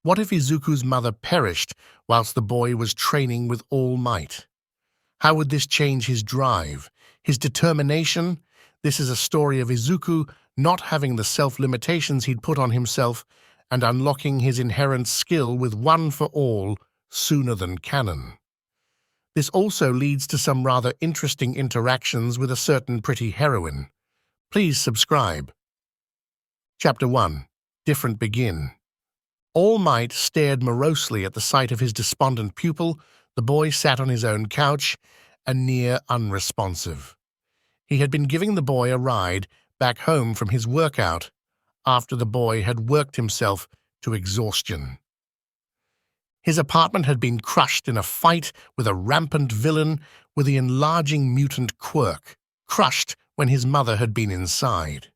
What if Izuku's mother perished whilst the boy was training with all might? How would this change his drive, his determination? This is a story of Izuku not having the self-limitations he'd put on himself and unlocking his inherent skill with one for all sooner than canon. This also leads to some rather interesting interactions with a certain pretty heroine. Please subscribe. Chapter 1. Different Begin. All Might stared morosely at the sight of his despondent pupil. The boy sat on his own couch, and near unresponsive. He had been giving the boy a ride back home from his workout after the boy had worked himself to exhaustion. His apartment had been crushed in a fight with a rampant villain with the enlarging mutant quirk, crushed when his mother had been inside.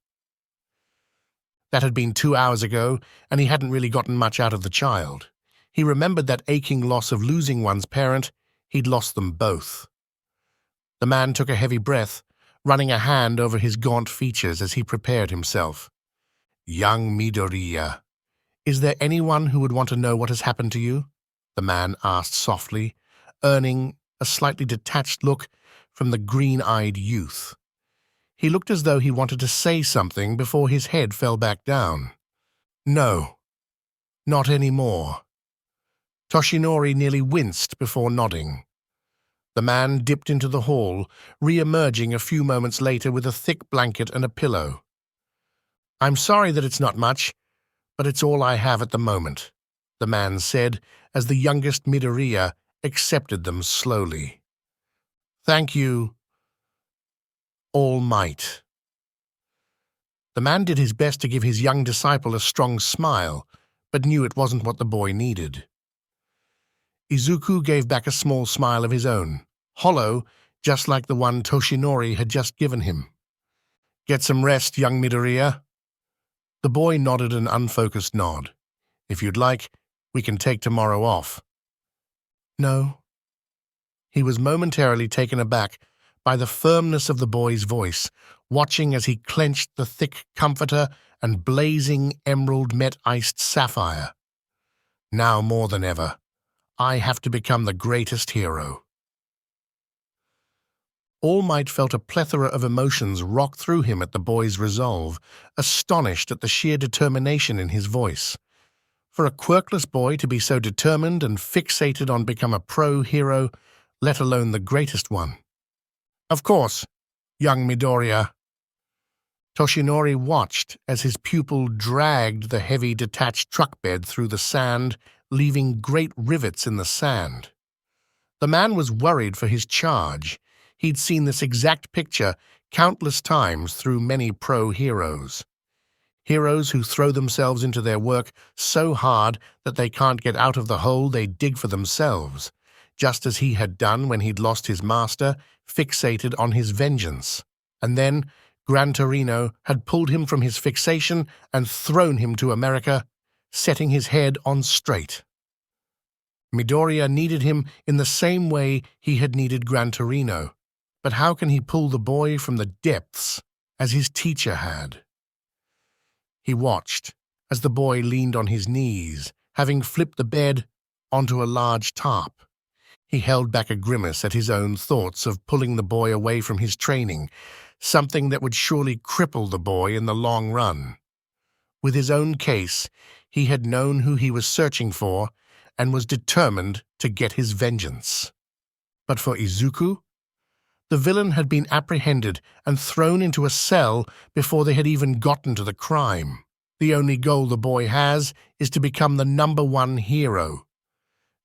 That had been 2 hours ago, and he hadn't really gotten much out of the child. He remembered that aching loss of losing one's parent. He'd lost them both. The man took a heavy breath, running a hand over his gaunt features as he prepared himself. "Young Midoriya, is there anyone who would want to know what has happened to you?" the man asked softly, earning a slightly detached look from the green-eyed youth. He looked as though he wanted to say something before his head fell back down. "No, not anymore." Toshinori nearly winced before nodding. The man dipped into the hall, re-emerging a few moments later with a thick blanket and a pillow. "I'm sorry that it's not much, but it's all I have at the moment," the man said as the youngest Midoriya accepted them slowly. "Thank you, All Might." The man did his best to give his young disciple a strong smile, but knew it wasn't what the boy needed. Izuku gave back a small smile of his own, hollow, just like the one Toshinori had just given him. "Get some rest, young Midoriya." The boy nodded an unfocused nod. "If you'd like, we can take tomorrow off." "No." He was momentarily taken aback by the firmness of the boy's voice, watching as he clenched the thick comforter and blazing emerald met iced sapphire. "Now more than ever, I have to become the greatest hero." All Might felt a plethora of emotions rock through him at the boy's resolve, astonished at the sheer determination in his voice. For a quirkless boy to be so determined and fixated on becoming a pro-hero, let alone the greatest one. "Of course, young Midoriya." Toshinori watched as his pupil dragged the heavy detached truck bed through the sand, leaving great rivets in the sand. The man was worried for his charge. He'd seen this exact picture countless times through many pro-heroes. Heroes who throw themselves into their work so hard that they can't get out of the hole they dig for themselves, just as he had done when he'd lost his master, fixated on his vengeance. And then Gran Torino had pulled him from his fixation and thrown him to America, setting his head on straight. Midoriya needed him in the same way he had needed Gran Torino, but how can he pull the boy from the depths as his teacher had? He watched as the boy leaned on his knees, having flipped the bed onto a large tarp. He held back a grimace at his own thoughts of pulling the boy away from his training, something that would surely cripple the boy in the long run. With his own case, he had known who he was searching for and was determined to get his vengeance. But for Izuku, the villain had been apprehended and thrown into a cell before they had even gotten to the crime. The only goal the boy has is to become the #1 hero,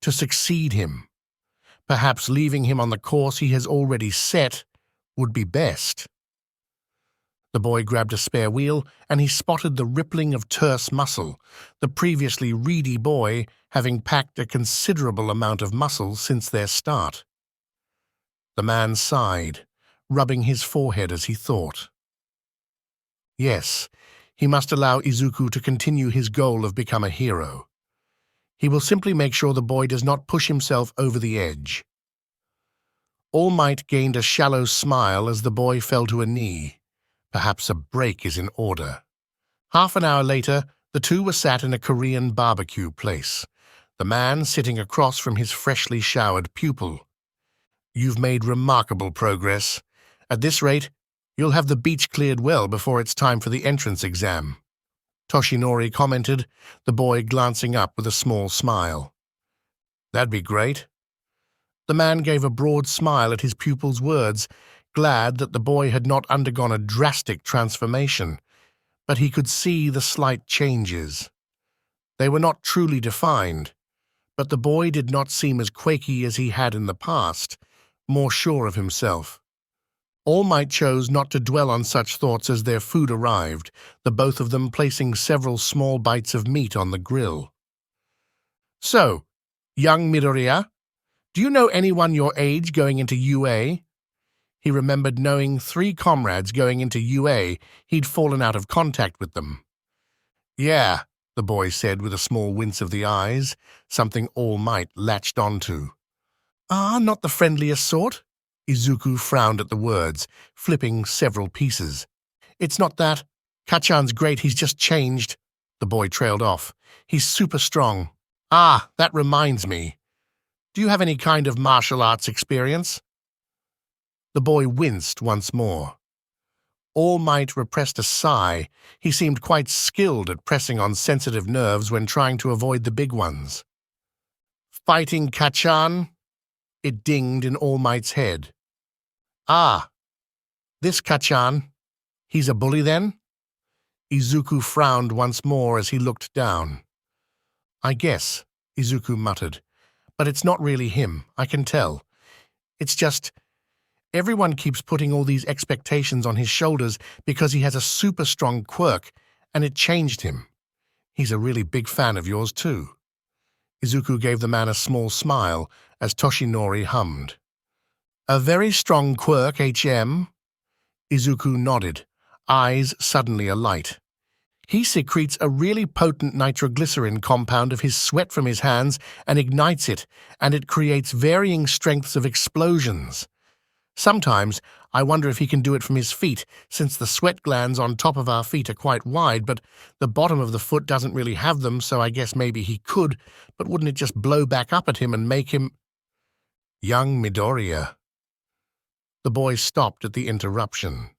to succeed him. Perhaps leaving him on the course he has already set would be best. The boy grabbed a spare wheel, and he spotted the rippling of terse muscle, the previously reedy boy having packed a considerable amount of muscle since their start. The man sighed, rubbing his forehead as he thought. Yes, he must allow Izuku to continue his goal of become a hero. He will simply make sure the boy does not push himself over the edge. All Might gained a shallow smile as the boy fell to a knee. Perhaps a break is in order. Half an hour later, The two were sat in a Korean barbecue place, the man sitting across from his freshly showered pupil. "You've made remarkable progress. At this rate, you'll have the beach cleared well before it's time for the entrance exam," Toshinori commented, the boy glancing up with a small smile. "That'd be great." The man gave a broad smile at his pupil's words, glad that the boy had not undergone a drastic transformation, but he could see the slight changes. They were not truly defined, but the boy did not seem as quaky as he had in the past, more sure of himself. All Might chose not to dwell on such thoughts as their food arrived, the both of them placing several small bites of meat on the grill. "So, young Midoriya, do you know anyone your age going into UA?" He remembered knowing 3 comrades going into UA. He'd fallen out of contact with them. "Yeah," the boy said with a small wince of the eyes, something All Might latched onto. "Ah, not the friendliest sort?" Izuku frowned at the words, flipping several pieces. "It's not that. Kachan's great, he's just changed." The boy trailed off. "He's super strong. Ah, that reminds me. Do you have any kind of martial arts experience?" The boy winced once more. All Might repressed a sigh. He seemed quite skilled at pressing on sensitive nerves when trying to avoid the big ones. "Fighting Kachan?" It dinged in All Might's head. "Ah, this Kachan. He's a bully then?" Izuku frowned once more as he looked down. "I guess," Izuku muttered, "but it's not really him, I can tell. It's just, everyone keeps putting all these expectations on his shoulders because he has a super strong quirk, and it changed him. He's a really big fan of yours too." Izuku gave the man a small smile as Toshinori hummed. "A very strong quirk, HM?" Izuku nodded, eyes suddenly alight. "He secretes a really potent nitroglycerin compound of his sweat from his hands and ignites it, and it creates varying strengths of explosions. Sometimes I wonder if he can do it from his feet, since the sweat glands on top of our feet are quite wide, but the bottom of the foot doesn't really have them, so I guess maybe he could, but wouldn't it just blow back up at him and make him—" "Young Midoriya." The boy stopped at the interruption.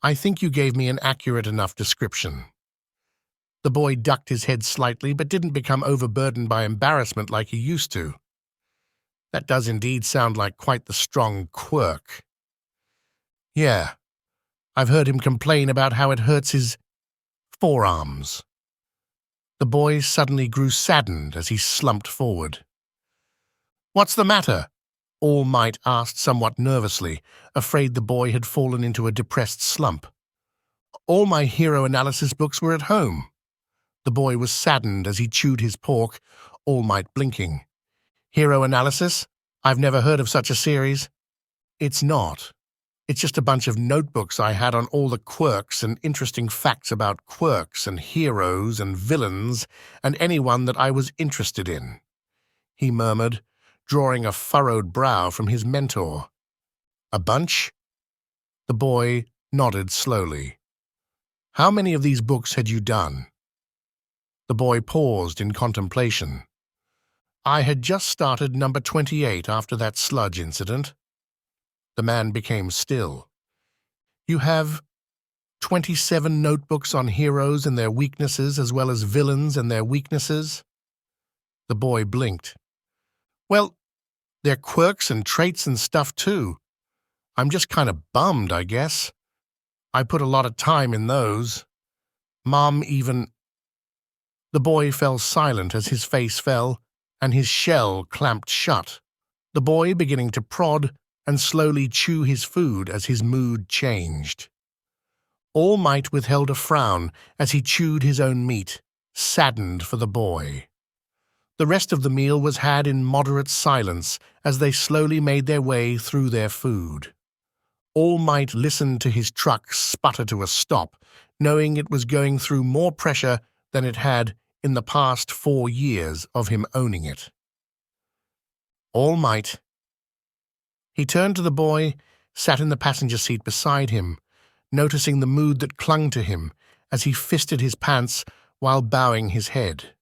"I think you gave me an accurate enough description." The boy ducked his head slightly, but didn't become overburdened by embarrassment like he used to. "That does indeed sound like quite the strong quirk." "Yeah, I've heard him complain about how it hurts his forearms." The boy suddenly grew saddened as he slumped forward. "What's the matter?" All Might asked somewhat nervously, afraid the boy had fallen into a depressed slump. "All my hero analysis books were at home." The boy was saddened as he chewed his pork, All Might blinking. "Hero analysis? I've never heard of such a series." "It's not. It's just a bunch of notebooks I had on all the quirks and interesting facts about quirks and heroes and villains and anyone that I was interested in," he murmured, drawing a furrowed brow from his mentor. "A bunch?" The boy nodded slowly. "How many of these books had you done?" The boy paused in contemplation. "I had just started number 28 after that sludge incident." The man became still. "You have 27 notebooks on heroes and their weaknesses as well as villains and their weaknesses?" The boy blinked. "Well, they're quirks and traits and stuff too. I'm just kind of bummed, I guess. I put a lot of time in those. Mom even—" The boy fell silent as his face fell, and his shell clamped shut, the boy beginning to prod and slowly chew his food as his mood changed. All Might withheld a frown as he chewed his own meat, saddened for the boy. The rest of the meal was had in moderate silence as they slowly made their way through their food. All Might listened to his truck sputter to a stop, knowing it was going through more pressure than it had in the past 4 years of him owning it. "All Might." He turned to the boy, sat in the passenger seat beside him, noticing the mood that clung to him as he fisted his pants while bowing his head.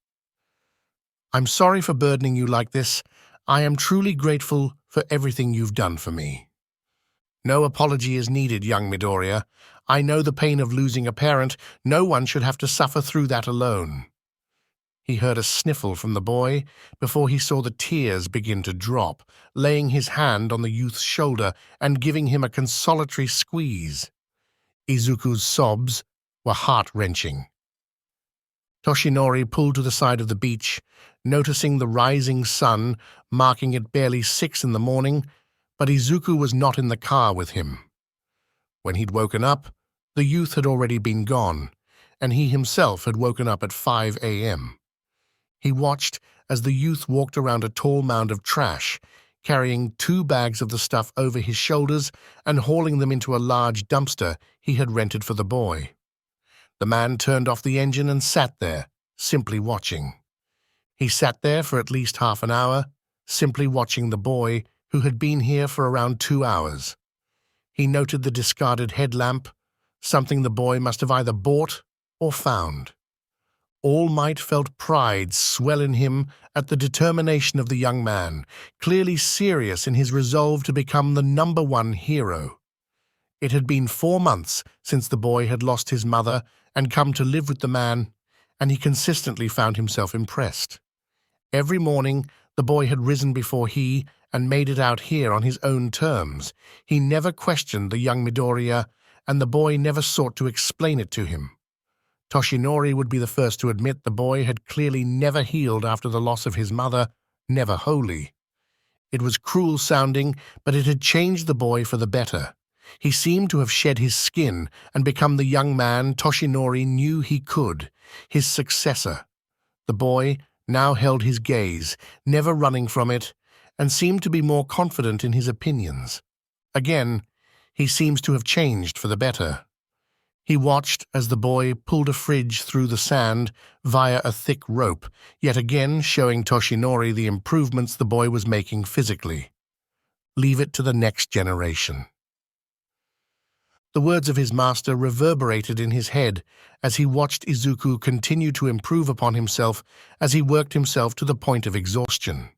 "I'm sorry for burdening you like this. I am truly grateful for everything you've done for me." "No apology is needed, young Midoriya. I know the pain of losing a parent. No one should have to suffer through that alone." He heard a sniffle from the boy before he saw the tears begin to drop, laying his hand on the youth's shoulder and giving him a consolatory squeeze. Izuku's sobs were heart-wrenching. Toshinori pulled to the side of the beach, noticing the rising sun, marking it barely 6 in the morning, but Izuku was not in the car with him. When he'd woken up, the youth had already been gone, and he himself had woken up at 5 a.m. He watched as the youth walked around a tall mound of trash, carrying 2 bags of the stuff over his shoulders and hauling them into a large dumpster he had rented for the boy. The man turned off the engine and sat there, simply watching. He sat there for at least half an hour, simply watching the boy who had been here for around 2 hours. He noted the discarded headlamp, something the boy must have either bought or found. All Might felt pride swell in him at the determination of the young man, clearly serious in his resolve to become the #1 hero. It had been 4 months since the boy had lost his mother and come to live with the man, and he consistently found himself impressed. Every morning, the boy had risen before he and made it out here on his own terms. He never questioned the young Midoriya, and the boy never sought to explain it to him. Toshinori would be the first to admit the boy had clearly never healed after the loss of his mother, never wholly. It was cruel sounding, but it had changed the boy for the better. He seemed to have shed his skin and become the young man Toshinori knew he could, his successor. The boy now held his gaze, never running from it, and seemed to be more confident in his opinions. Again, he seems to have changed for the better. He watched as the boy pulled a fridge through the sand via a thick rope, yet again showing Toshinori the improvements the boy was making physically. Leave it to the next generation. The words of his master reverberated in his head as he watched Izuku continue to improve upon himself as he worked himself to the point of exhaustion.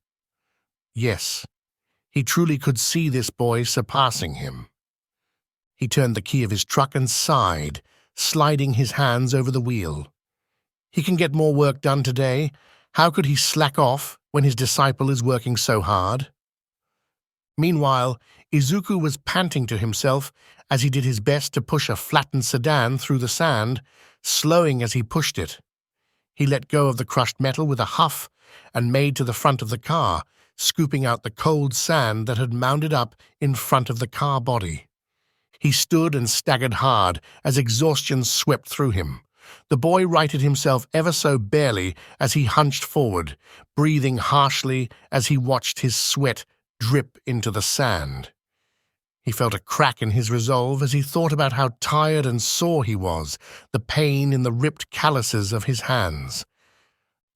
Yes, he truly could see this boy surpassing him. He turned the key of his truck and sighed, sliding his hands over the wheel. He can get more work done today. How could he slack off when his disciple is working so hard? Meanwhile, Izuku was panting to himself as he did his best to push a flattened sedan through the sand, slowing as he pushed it. He let go of the crushed metal with a huff and made to the front of the car, scooping out the cold sand that had mounded up in front of the car body. He stood and staggered hard as exhaustion swept through him. The boy righted himself ever so barely as he hunched forward, breathing harshly as he watched his sweat drip into the sand. He felt a crack in his resolve as he thought about how tired and sore he was, the pain in the ripped calluses of his hands.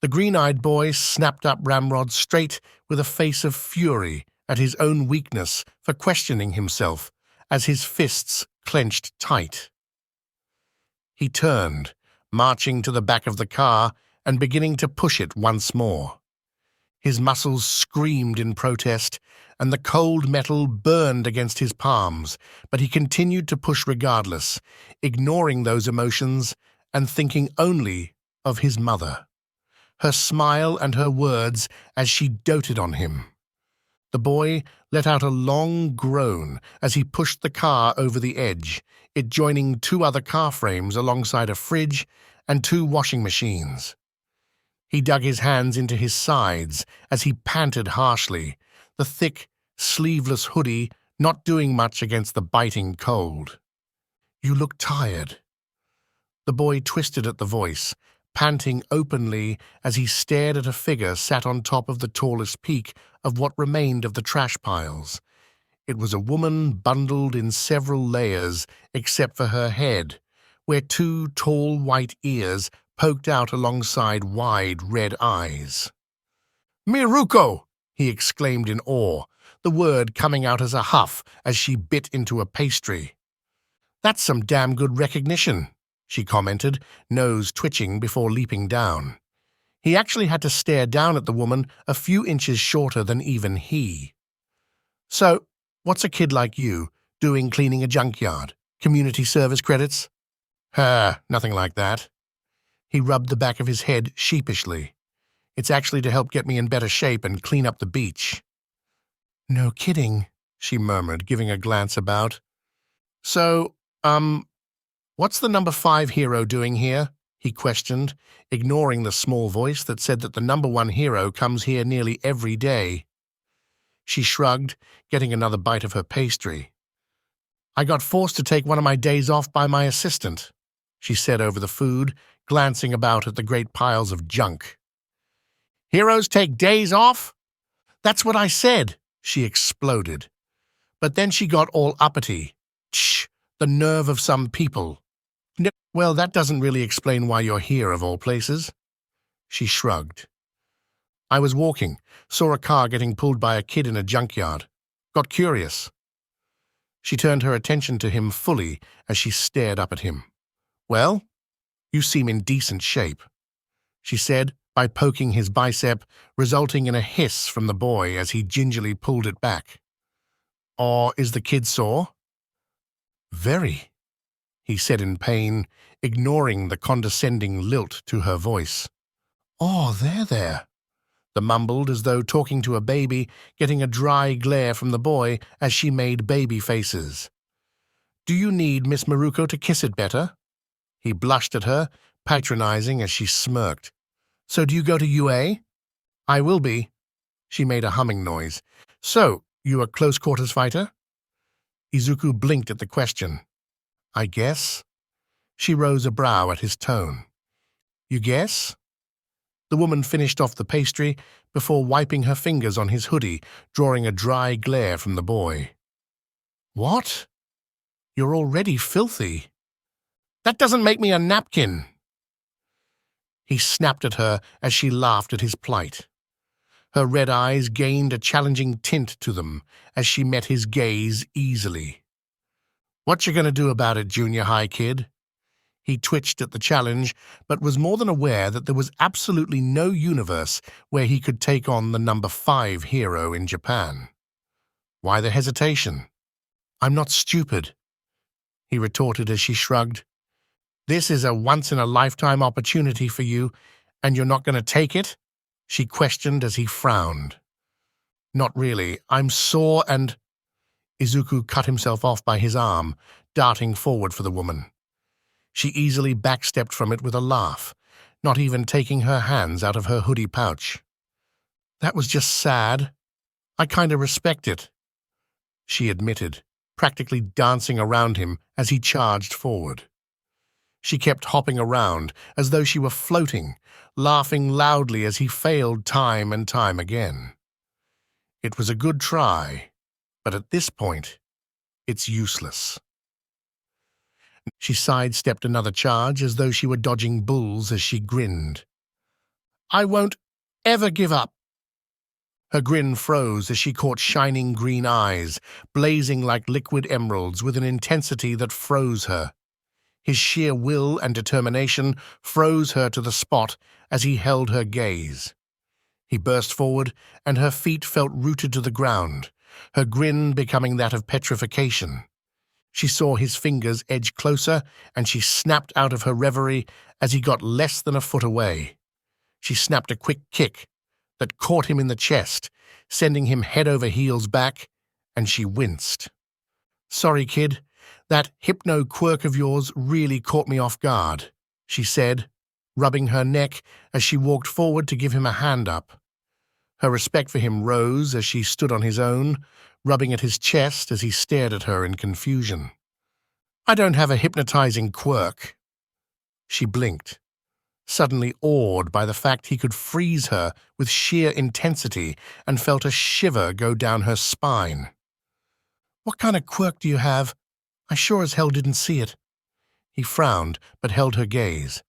The green-eyed boy snapped up Ramrod straight with a face of fury at his own weakness for questioning himself, as his fists clenched tight. He turned, marching to the back of the car and beginning to push it once more. His muscles screamed in protest, and the cold metal burned against his palms, but he continued to push regardless, ignoring those emotions and thinking only of his mother, her smile and her words as she doted on him. The boy let out a long groan as he pushed the car over the edge, it joining 2 other car frames alongside a fridge and 2 washing machines. He dug his hands into his sides as he panted harshly, the thick, sleeveless hoodie not doing much against the biting cold. "You look tired." The boy twisted at the voice, panting openly as he stared at a figure sat on top of the tallest peak of what remained of the trash piles. It was a woman bundled in several layers except for her head, where 2 tall white ears poked out alongside wide red eyes. "Miruko!" he exclaimed in awe, the word coming out as a huff as she bit into a pastry. "That's some damn good recognition," she commented, nose twitching before leaping down. He actually had to stare down at the woman a few inches shorter than even he. So, what's a kid like you doing cleaning a junkyard? Community service credits? Nothing like that. He rubbed the back of his head sheepishly. It's actually to help get me in better shape and clean up the beach. No kidding, she murmured, giving a glance about. So, what's the number 5 hero doing here? He questioned, ignoring the small voice that said that the number 1 hero comes here nearly every day. She shrugged, getting another bite of her pastry. I got forced to take one of my days off by my assistant, she said over the food, glancing about at the great piles of junk. Heroes take days off? That's what I said, she exploded. But then she got all uppity. Tch, the nerve of some people. Well, that doesn't really explain why you're here, of all places. She shrugged. I was walking, saw a car getting pulled by a kid in a junkyard. Got curious. She turned her attention to him fully as she stared up at him. Well, you seem in decent shape, she said, by poking his bicep, resulting in a hiss from the boy as he gingerly pulled it back. Or is the kid sore? Very, he said in pain, ignoring the condescending lilt to her voice. Oh, there, the mumbled as though talking to a baby, getting a dry glare from the boy as she made baby faces. Do you need Miss Maruko to kiss it better? He blushed at her, patronizing as she smirked. So do you go to UA? I will be. She made a humming noise. So, you a close-quarters fighter? Izuku blinked at the question. I guess. She rose a brow at his tone. You guess? The woman finished off the pastry before wiping her fingers on his hoodie, drawing a dry glare from the boy. What? You're already filthy. That doesn't make me a napkin. He snapped at her as she laughed at his plight. Her red eyes gained a challenging tint to them as she met his gaze easily. What you gonna do about it, junior high kid? He twitched at the challenge, but was more than aware that there was absolutely no universe where he could take on the number 5 hero in Japan. Why the hesitation? I'm not stupid, he retorted as she shrugged. This is a once-in-a-lifetime opportunity for you, and you're not going to take it? She questioned as he frowned. Not really. I'm sore and... Izuku cut himself off by his arm, darting forward for the woman. She easily backstepped from it with a laugh, not even taking her hands out of her hoodie pouch. That was just sad. I kinda respect it, she admitted, practically dancing around him as he charged forward. She kept hopping around as though she were floating, laughing loudly as he failed time and time again. It was a good try, but at this point, it's useless. She sidestepped another charge as though she were dodging bulls as she grinned. I won't ever give up. Her grin froze as she caught shining green eyes, blazing like liquid emeralds with an intensity that froze her. His sheer will and determination froze her to the spot as he held her gaze. He burst forward, and her feet felt rooted to the ground, her grin becoming that of petrification. She saw his fingers edge closer, and she snapped out of her reverie as he got less than a foot away. She snapped a quick kick that caught him in the chest, sending him head over heels back, and she winced. Sorry, kid. That hypno-quirk of yours really caught me off guard, she said, rubbing her neck as she walked forward to give him a hand up. Her respect for him rose as she stood on his own, rubbing at his chest as he stared at her in confusion. I don't have a hypnotizing quirk. She blinked, suddenly awed by the fact he could freeze her with sheer intensity, and felt a shiver go down her spine. What kind of quirk do you have? I sure as hell didn't see it. He frowned, but held her gaze.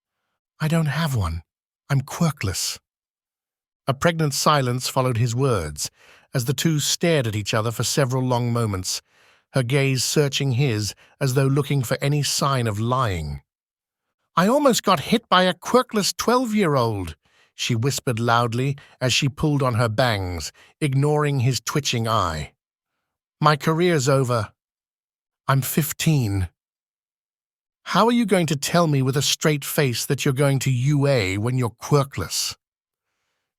I don't have one. I'm quirkless. A pregnant silence followed his words, as the two stared at each other for several long moments, her gaze searching his as though looking for any sign of lying. I almost got hit by a quirkless 12-year-old, she whispered loudly as she pulled on her bangs, ignoring his twitching eye. My career's over. I'm 15. How are you going to tell me with a straight face that you're going to UA when you're quirkless?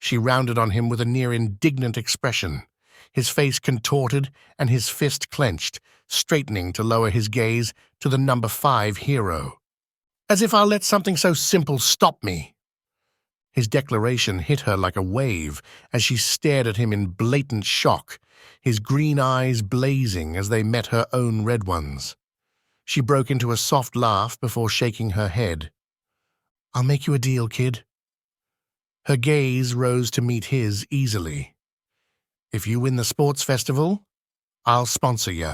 She rounded on him with a near indignant expression, his face contorted and his fist clenched, straightening to lower his gaze to the number 5 hero. As if I'll let something so simple stop me. His declaration hit her like a wave as she stared at him in blatant shock, his green eyes blazing as they met her own red ones. She broke into a soft laugh before shaking her head. I'll make you a deal, kid. Her gaze rose to meet his easily. If you win the sports festival, I'll sponsor you.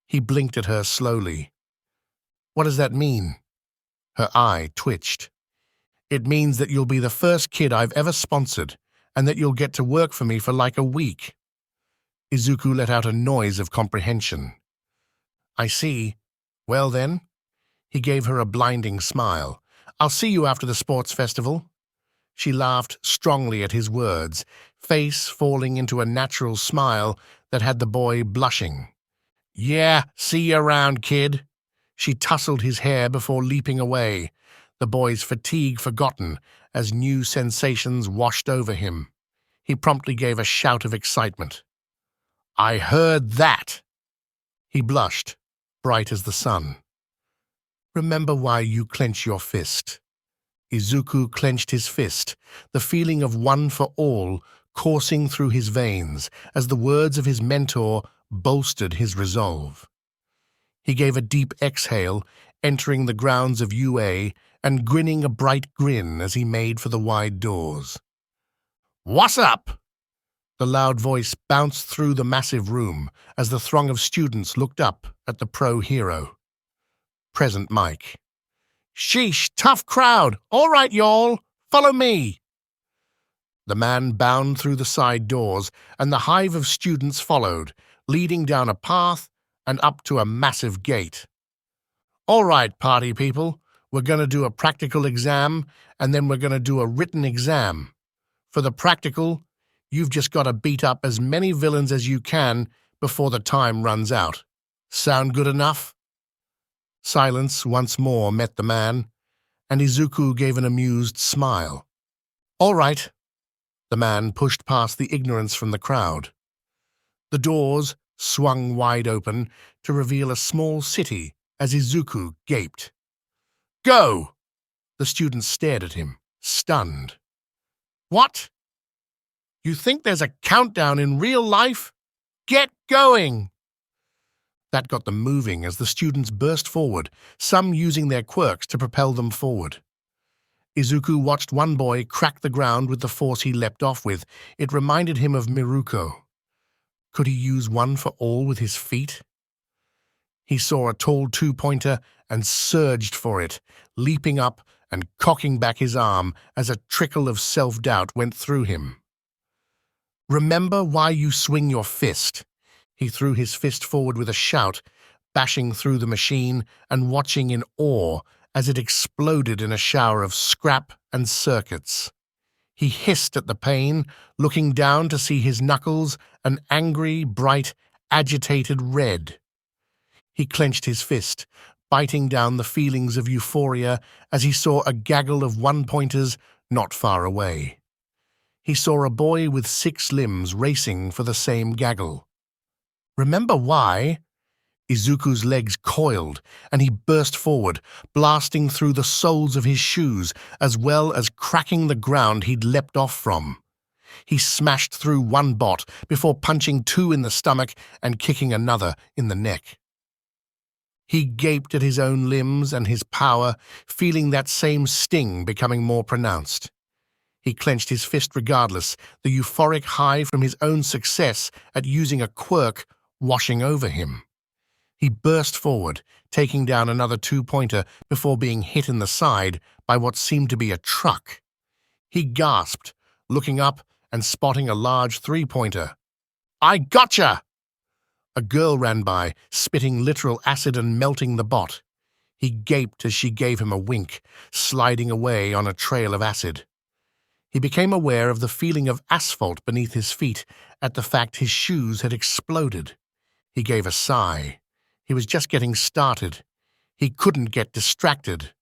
He blinked at her slowly. What does that mean? Her eye twitched. It means that you'll be the first kid I've ever sponsored, and that you'll get to work for me for like a week. Izuku let out a noise of comprehension. I see. Well then, he gave her a blinding smile. I'll see you after the sports festival. She laughed strongly at his words, face falling into a natural smile that had the boy blushing. Yeah, see you around, kid. She tousled his hair before leaping away, the boy's fatigue forgotten as new sensations washed over him. He promptly gave a shout of excitement. I heard that! He blushed, bright as the sun. Remember why you clench your fist. Izuku clenched his fist, the feeling of one for all coursing through his veins as the words of his mentor bolstered his resolve. He gave a deep exhale, entering the grounds of UA and grinning a bright grin as he made for the wide doors. What's up? The loud voice bounced through the massive room as the throng of students looked up at the pro hero. Present Mike. Sheesh, tough crowd. All right, y'all, follow me. The man bounded through the side doors, and the hive of students followed, leading down a path and up to a massive gate. All right, party people, we're going to do a practical exam, and then we're going to do a written exam. For the practical, you've just got to beat up as many villains as you can before the time runs out. Sound good enough? Silence once more met the man, and Izuku gave an amused smile. All right. The man pushed past the ignorance from the crowd. The doors swung wide open to reveal a small city as Izuku gaped. Go! The students stared at him, stunned. What? You think there's a countdown in real life? Get going! That got them moving as the students burst forward, some using their quirks to propel them forward. Izuku watched one boy crack the ground with the force he leapt off with. It reminded him of Miruko. Could he use one for all with his feet? He saw a tall two-pointer and surged for it, leaping up and cocking back his arm as a trickle of self-doubt went through him. Remember why you swing your fist. He threw his fist forward with a shout, bashing through the machine and watching in awe as it exploded in a shower of scrap and circuits. He hissed at the pain, looking down to see his knuckles an angry, bright, agitated red. He clenched his fist, biting down the feelings of euphoria as he saw a gaggle of one-pointers not far away. He saw a boy with 6 limbs racing for the same gaggle. Remember why? Izuku's legs coiled, and he burst forward, blasting through the soles of his shoes, as well as cracking the ground he'd leapt off from. He smashed through one bot before punching 2 in the stomach and kicking another in the neck. He gaped at his own limbs and his power, feeling that same sting becoming more pronounced. He clenched his fist regardless, the euphoric high from his own success at using a quirk washing over him. He burst forward, taking down another two-pointer before being hit in the side by what seemed to be a truck. He gasped, looking up and spotting a large three-pointer. I gotcha! A girl ran by, spitting literal acid and melting the bot. He gaped as she gave him a wink, sliding away on a trail of acid. He became aware of the feeling of asphalt beneath his feet at the fact his shoes had exploded. He gave a sigh. He was just getting started. He couldn't get distracted.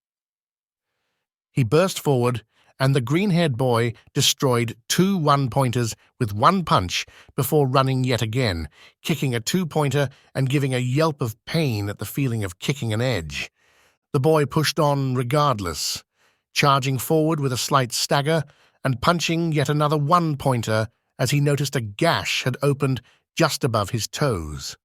He burst forward, and the green-haired boy destroyed 2 one-pointers with one punch before running yet again, kicking a 2-pointer and giving a yelp of pain at the feeling of kicking an edge. The boy pushed on regardless, charging forward with a slight stagger and punching yet another one-pointer as he noticed a gash had opened just above his toes.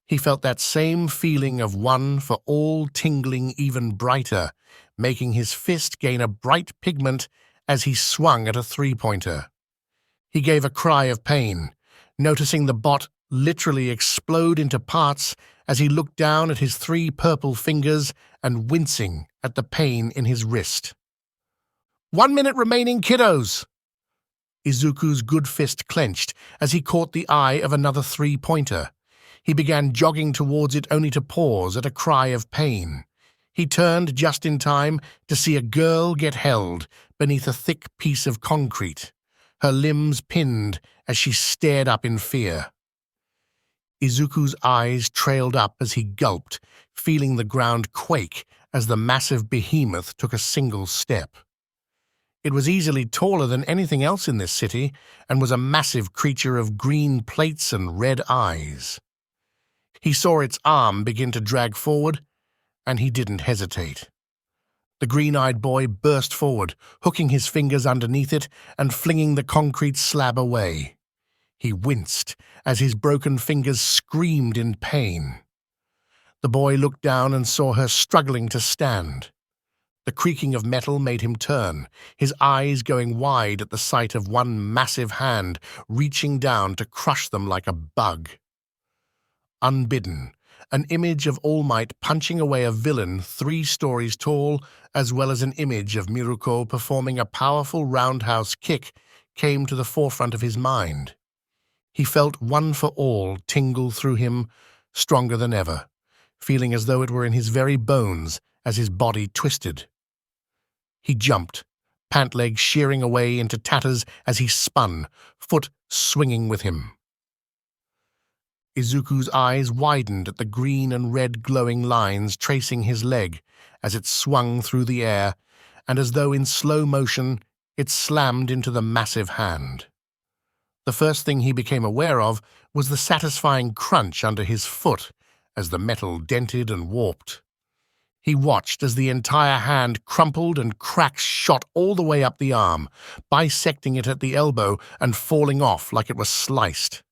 He felt that same feeling of one for all tingling even brighter, making his fist gain a bright pigment as he swung at a 3-pointer. He gave a cry of pain, noticing the bot literally explode into parts as he looked down at his 3 purple fingers and wincing at the pain in his wrist. 1 minute remaining, kiddos! Izuku's good fist clenched as he caught the eye of another 3-pointer. He began jogging towards it only to pause at a cry of pain. He turned just in time to see a girl get held beneath a thick piece of concrete, her limbs pinned as she stared up in fear. Izuku's eyes trailed up as he gulped, feeling the ground quake as the massive behemoth took a single step. It was easily taller than anything else in this city and was a massive creature of green plates and red eyes. He saw its arm begin to drag forward, and he didn't hesitate. The green-eyed boy burst forward, hooking his fingers underneath it and flinging the concrete slab away. He winced as his broken fingers screamed in pain. The boy looked down and saw her struggling to stand. The creaking of metal made him turn, his eyes going wide at the sight of one massive hand reaching down to crush them like a bug. Unbidden, an image of All Might punching away a villain 3 stories tall, as well as an image of Miruko performing a powerful roundhouse kick, came to the forefront of his mind. He felt one for all tingle through him, stronger than ever, feeling as though it were in his very bones as his body twisted. He jumped, pant legs shearing away into tatters as he spun, foot swinging with him. Izuku's eyes widened at the green and red glowing lines tracing his leg as it swung through the air, and as though in slow motion, it slammed into the massive hand. The first thing he became aware of was the satisfying crunch under his foot as the metal dented and warped. He watched as the entire hand crumpled and cracks shot all the way up the arm, bisecting it at the elbow and falling off like it was sliced.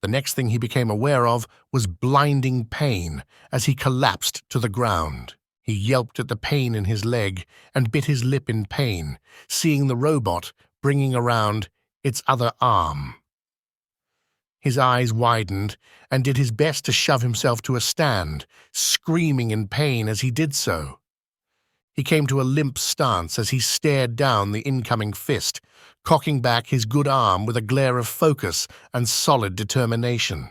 The next thing he became aware of was blinding pain as he collapsed to the ground. He yelped at the pain in his leg and bit his lip in pain, seeing the robot bringing around its other arm. His eyes widened and did his best to shove himself to a stand, screaming in pain as he did so. He came to a limp stance as he stared down the incoming fist, cocking back his good arm with a glare of focus and solid determination.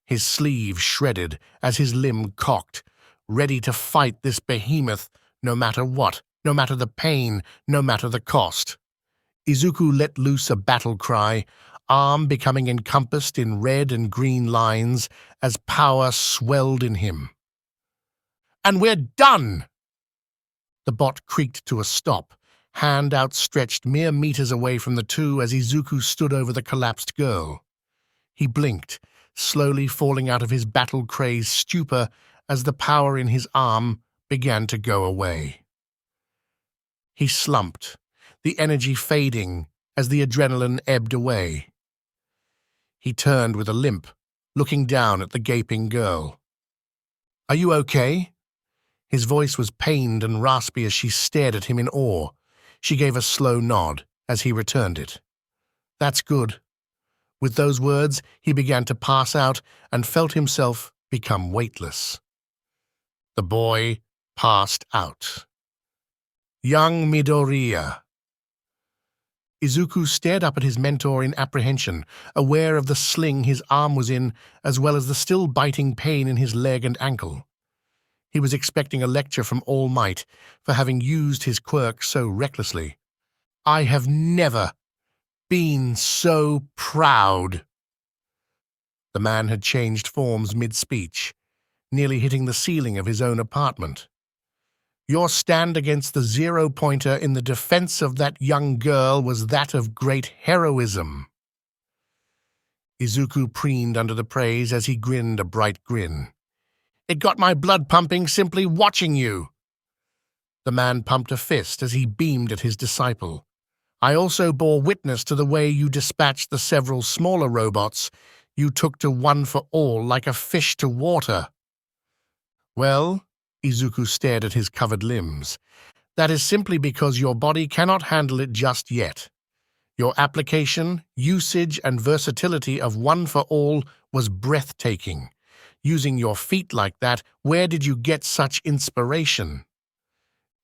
His sleeve shredded as his limb cocked, ready to fight this behemoth no matter what, no matter the pain, no matter the cost. Izuku let loose a battle cry, arm becoming encompassed in red and green lines as power swelled in him. "And we're done!" The bot creaked to a stop, hand outstretched mere meters away from the two as Izuku stood over the collapsed girl. He blinked, slowly falling out of his battle-crazed stupor as the power in his arm began to go away. He slumped, the energy fading as the adrenaline ebbed away. He turned with a limp, looking down at the gaping girl. "Are you okay?" His voice was pained and raspy as she stared at him in awe. She gave a slow nod as he returned it. "That's good." With those words, he began to pass out and felt himself become weightless. The boy passed out. Young Midoriya. Izuku stared up at his mentor in apprehension, aware of the sling his arm was in, as well as the still biting pain in his leg and ankle. He was expecting a lecture from All Might for having used his quirk so recklessly. I have never been so proud. The man had changed forms mid-speech, nearly hitting the ceiling of his own apartment. Your stand against the zero-pointer in the defense of that young girl was that of great heroism. Izuku preened under the praise as he grinned a bright grin. It got my blood pumping simply watching you. The man pumped a fist as he beamed at his disciple. I also bore witness to the way you dispatched the several smaller robots you took to one for all like a fish to water. Well, Izuku stared at his covered limbs. That is simply because your body cannot handle it just yet. Your application, usage, and versatility of one for all was breathtaking. Using your feet like that, where did you get such inspiration?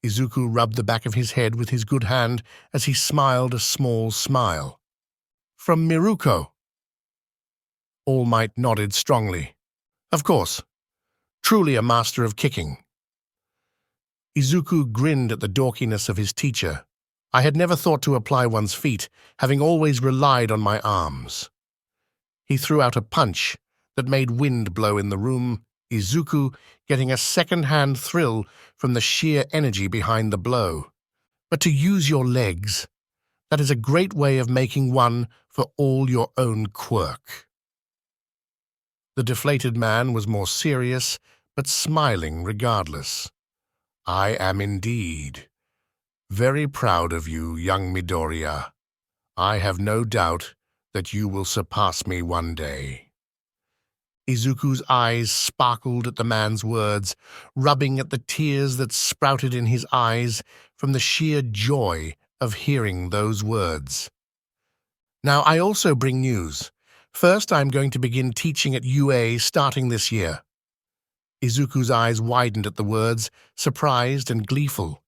Izuku rubbed the back of his head with his good hand as he smiled a small smile. From Miruko. All Might nodded strongly. Of course. Truly a master of kicking. Izuku grinned at the dorkiness of his teacher. I had never thought to apply one's feet, having always relied on my arms. He threw out a punch that made wind blow in the room, Izuku getting a second-hand thrill from the sheer energy behind the blow. But to use your legs, that is a great way of making one for all your own quirk. The deflated man was more serious, but smiling regardless. I am indeed very proud of you, young Midoriya. I have no doubt that you will surpass me one day. Izuku's eyes sparkled at the man's words, rubbing at the tears that sprouted in his eyes from the sheer joy of hearing those words. Now, I also bring news. First, I am going to begin teaching at UA starting this year. Izuku's eyes widened at the words, surprised and gleeful.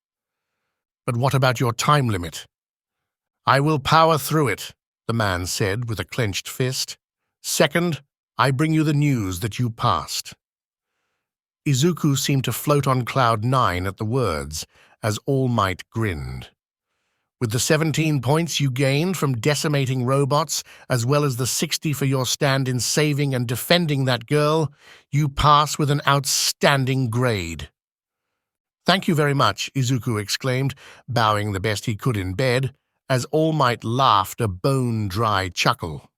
But what about your time limit? I will power through it, the man said with a clenched fist. Second, I bring you the news that you passed. Izuku seemed to float on cloud 9 at the words, as All Might grinned. With the 17 points you gained from decimating robots, as well as the 60 for your stand in saving and defending that girl, you pass with an outstanding grade. Thank you very much, Izuku exclaimed, bowing the best he could in bed, as All Might laughed a bone-dry chuckle.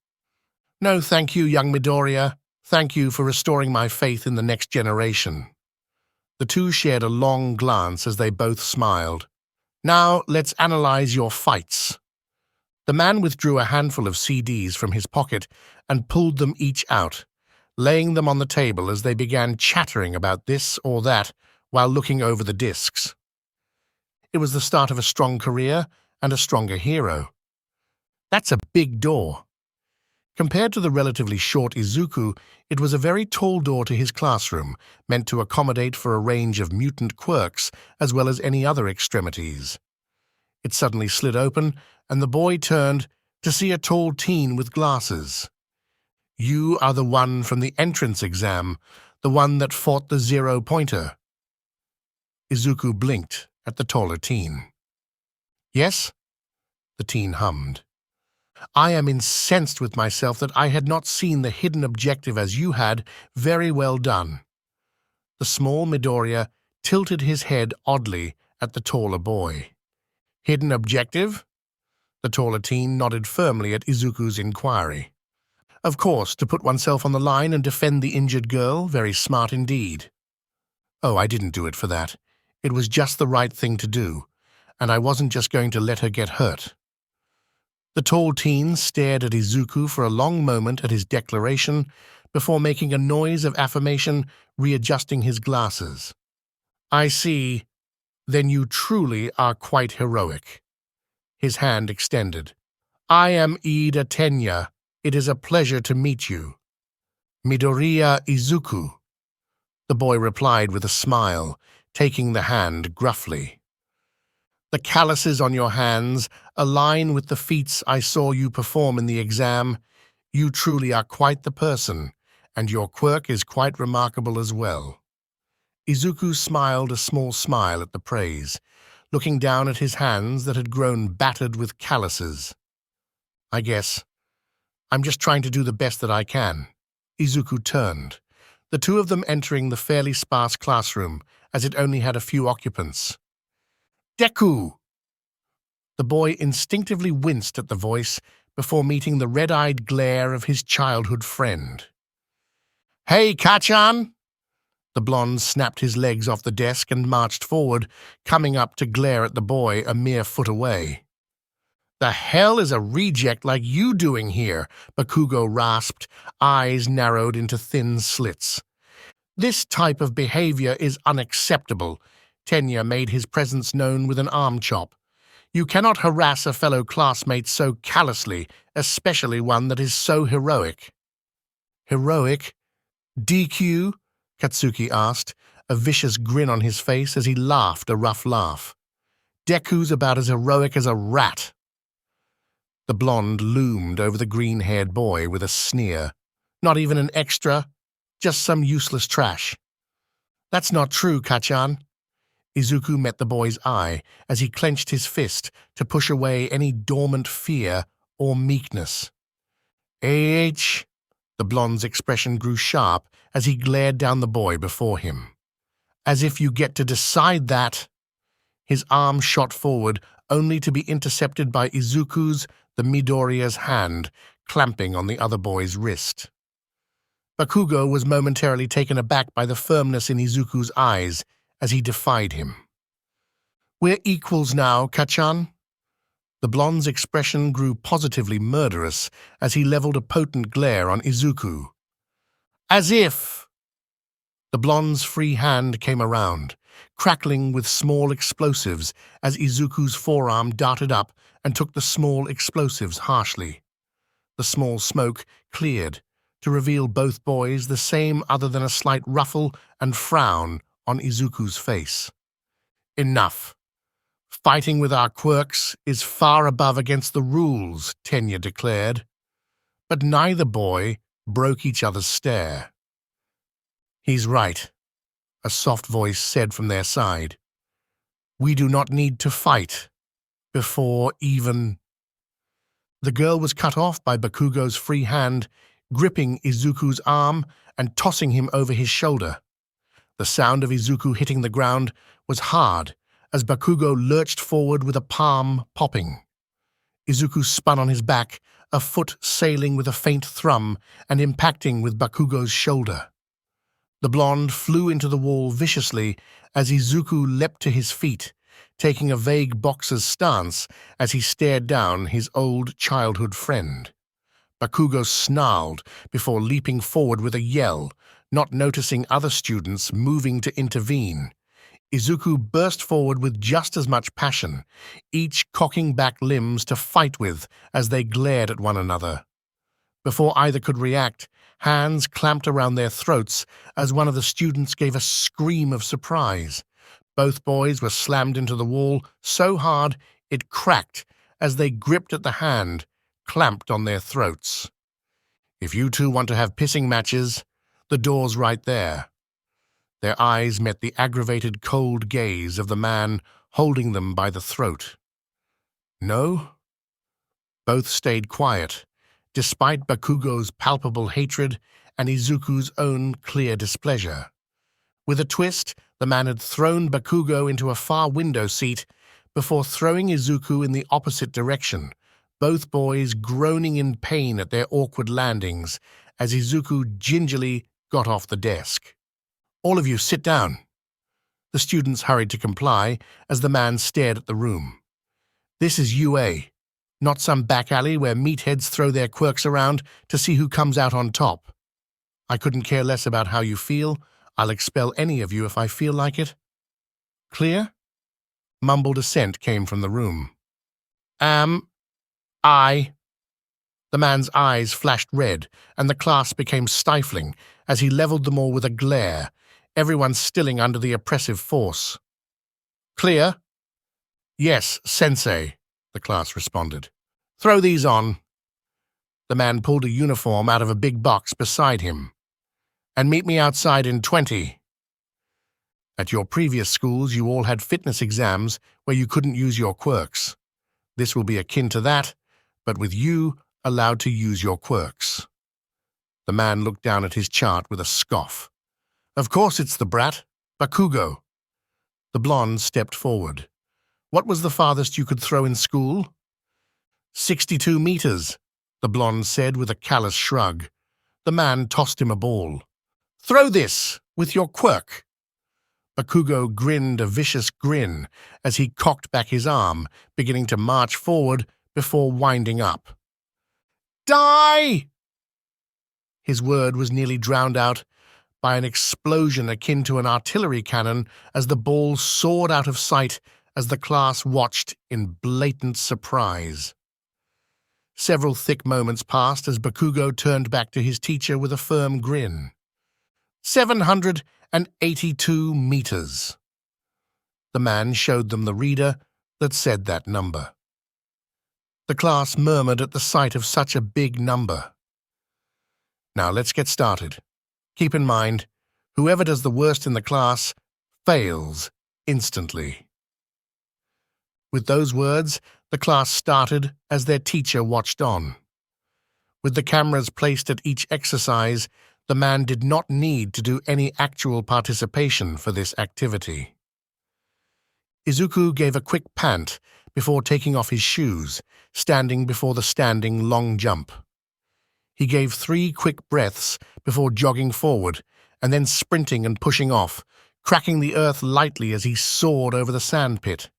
No, thank you, young Midoriya. Thank you for restoring my faith in the next generation. The two shared a long glance as they both smiled. Now, let's analyze your fights. The man withdrew a handful of CDs from his pocket and pulled them each out, laying them on the table as they began chattering about this or that while looking over the discs. It was the start of a strong career and a stronger hero. That's a big door. Compared to the relatively short Izuku, it was a very tall door to his classroom, meant to accommodate for a range of mutant quirks as well as any other extremities. It suddenly slid open, and the boy turned to see a tall teen with glasses. You are the one from the entrance exam, the one that fought the zero-pointer. Izuku blinked at the taller teen. Yes? The teen hummed. I am incensed with myself that I had not seen the hidden objective as you had. Very well done. The small Midoriya tilted his head oddly at the taller boy. Hidden objective? The taller teen nodded firmly at Izuku's inquiry. Of course, to put oneself on the line and defend the injured girl, very smart indeed. Oh, I didn't do it for that. It was just the right thing to do, and I wasn't just going to let her get hurt. The tall teen stared at Izuku for a long moment at his declaration before making a noise of affirmation, readjusting his glasses. I see. Then you truly are quite heroic. His hand extended. I am Ida Tenya. It is a pleasure to meet you. Midoriya Izuku. The boy replied with a smile, taking the hand gruffly. The calluses on your hands align with the feats I saw you perform in the exam. You truly are quite the person, and your quirk is quite remarkable as well. Izuku smiled a small smile at the praise, looking down at his hands that had grown battered with calluses. I guess. I'm just trying to do the best that I can. Izuku turned, the two of them entering the fairly sparse classroom, as it only had a few occupants. Deku! The boy instinctively winced at the voice before meeting the red-eyed glare of his childhood friend. Hey, Kachan! The blonde snapped his legs off the desk and marched forward, coming up to glare at the boy a mere foot away. The hell is a reject like you doing here? Bakugo rasped, eyes narrowed into thin slits. This type of behavior is unacceptable. Tenya made his presence known with an arm chop. You cannot harass a fellow classmate so callously, especially one that is so heroic. Heroic? DQ? Katsuki asked, a vicious grin on his face as he laughed a rough laugh. Deku's about as heroic as a rat. The blonde loomed over the green-haired boy with a sneer. Not even an extra, just some useless trash. That's not true, Kachan. Izuku met the boy's eye as he clenched his fist to push away any dormant fear or meekness. The blonde's expression grew sharp as he glared down the boy before him. As if you get to decide that. His arm shot forward, only to be intercepted by Izuku's, the Midoriya's hand, clamping on the other boy's wrist. Bakugo was momentarily taken aback by the firmness in Izuku's eyes as he defied him. We're equals now, Kachan. The blonde's expression grew positively murderous as he leveled a potent glare on Izuku. As if! The blonde's free hand came around, crackling with small explosives as Izuku's forearm darted up and took the small explosives harshly. The small smoke cleared to reveal both boys the same other than a slight ruffle and frown on Izuku's face. Enough. Fighting with our quirks is far above against the rules, Tenya declared. But neither boy broke each other's stare. He's right, a soft voice said from their side. We do not need to fight before even... The girl was cut off by Bakugo's free hand, gripping Izuku's arm and tossing him over his shoulder. The sound of Izuku hitting the ground was hard as Bakugo lurched forward with a palm popping. Izuku spun on his back, a foot sailing with a faint thrum and impacting with Bakugo's shoulder. The blonde flew into the wall viciously as Izuku leapt to his feet, taking a vague boxer's stance as he stared down his old childhood friend. Bakugo snarled before leaping forward with a yell, not noticing other students moving to intervene. Izuku burst forward with just as much passion, each cocking back limbs to fight with as they glared at one another. Before either could react, hands clamped around their throats as one of the students gave a scream of surprise. Both boys were slammed into the wall so hard it cracked as they gripped at the hand, clamped on their throats. If you two want to have pissing matches, the door's right there. Their eyes met the aggravated cold gaze of the man holding them by the throat. No? Both stayed quiet, despite Bakugo's palpable hatred and Izuku's own clear displeasure. With a twist, the man had thrown Bakugo into a far window seat before throwing Izuku in the opposite direction, both boys groaning in pain at their awkward landings as Izuku gingerly got off the desk. All of you sit down. The students hurried to comply as the man stared at the room. This is UA, not some back alley where meatheads throw their quirks around to see who comes out on top. I couldn't care less about how you feel. I'll expel any of you if I feel like it. Clear? Mumbled assent came from the room. I... The man's eyes flashed red, and the class became stifling as he leveled them all with a glare, everyone stilling under the oppressive force. Clear? Yes, Sensei, the class responded. Throw these on. The man pulled a uniform out of a big box beside him. And meet me outside in 20. At your previous schools, you all had fitness exams where you couldn't use your quirks. This will be akin to that, but with you allowed to use your quirks. The man looked down at his chart with a scoff. Of course it's the brat, Bakugo. The blonde stepped forward. What was the farthest you could throw in school? 62 meters, the blonde said with a callous shrug. The man tossed him a ball. Throw this with your quirk. Bakugo grinned a vicious grin as he cocked back his arm, beginning to march forward before winding up. Die! His word was nearly drowned out by an explosion akin to an artillery cannon as the ball soared out of sight as the class watched in blatant surprise. Several thick moments passed as Bakugo turned back to his teacher with a firm grin. 782 meters. The man showed them the reader that said that number. The class murmured at the sight of such a big number. Now let's get started. Keep in mind, whoever does the worst in the class fails instantly. With those words, the class started as their teacher watched on. With the cameras placed at each exercise, the man did not need to do any actual participation for this activity. Izuku gave a quick pant before taking off his shoes, standing before the standing long jump. He gave 3 quick breaths before jogging forward and then sprinting and pushing off, cracking the earth lightly as he soared over the sandpit.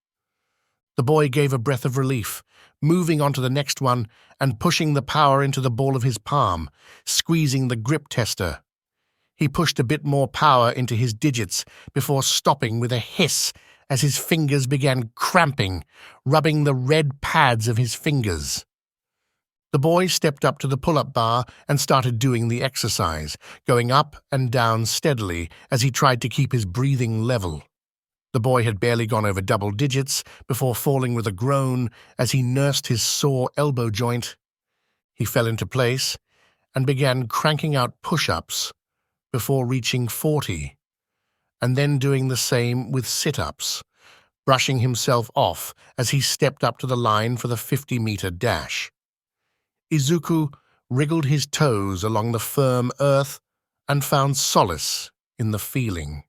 The boy gave a breath of relief, moving on to the next one and pushing the power into the ball of his palm, squeezing the grip tester. He pushed a bit more power into his digits before stopping with a hiss as his fingers began cramping, rubbing the red pads of his fingers. The boy stepped up to the pull-up bar and started doing the exercise, going up and down steadily as he tried to keep his breathing level. The boy had barely gone over double digits before falling with a groan as he nursed his sore elbow joint. He fell into place and began cranking out push-ups before reaching 40, and then doing the same with sit-ups, brushing himself off as he stepped up to the line for the 50-meter dash. Izuku wriggled his toes along the firm earth and found solace in the feeling.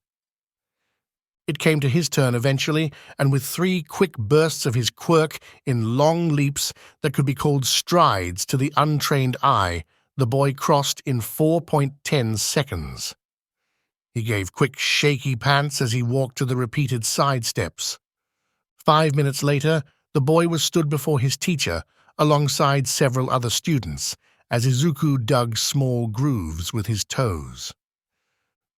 It came to his turn eventually, and with 3 quick bursts of his quirk in long leaps that could be called strides to the untrained eye, the boy crossed in 4.10 seconds. He gave quick, shaky pants as he walked to the repeated side steps. 5 minutes later, the boy was stood before his teacher, alongside several other students, as Izuku dug small grooves with his toes.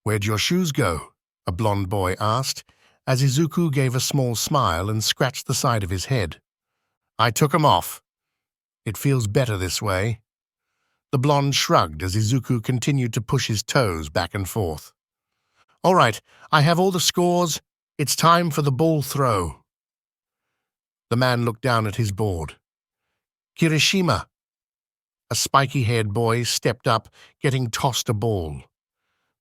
"Where'd your shoes go?" a blond boy asked, as Izuku gave a small smile and scratched the side of his head. "I took 'em off. It feels better this way." The blonde shrugged as Izuku continued to push his toes back and forth. "All right, I have all the scores. It's time for the ball throw." The man looked down at his board. "Kirishima." A spiky-haired boy stepped up, getting tossed a ball.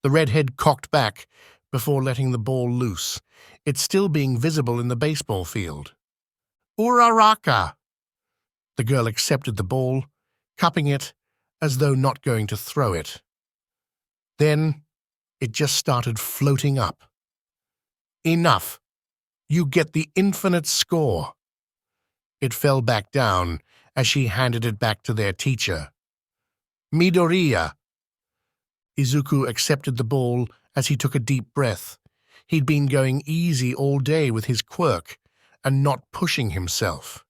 The redhead cocked back before letting the ball loose, it still being visible in the baseball field. "Uraraka." The girl accepted the ball, cupping it as though not going to throw it. Then it just started floating up. "Enough. You get the infinite score." It fell back down as she handed it back to their teacher. "Midoriya." Izuku accepted the ball as he took a deep breath. He'd been going easy all day with his quirk and not pushing himself.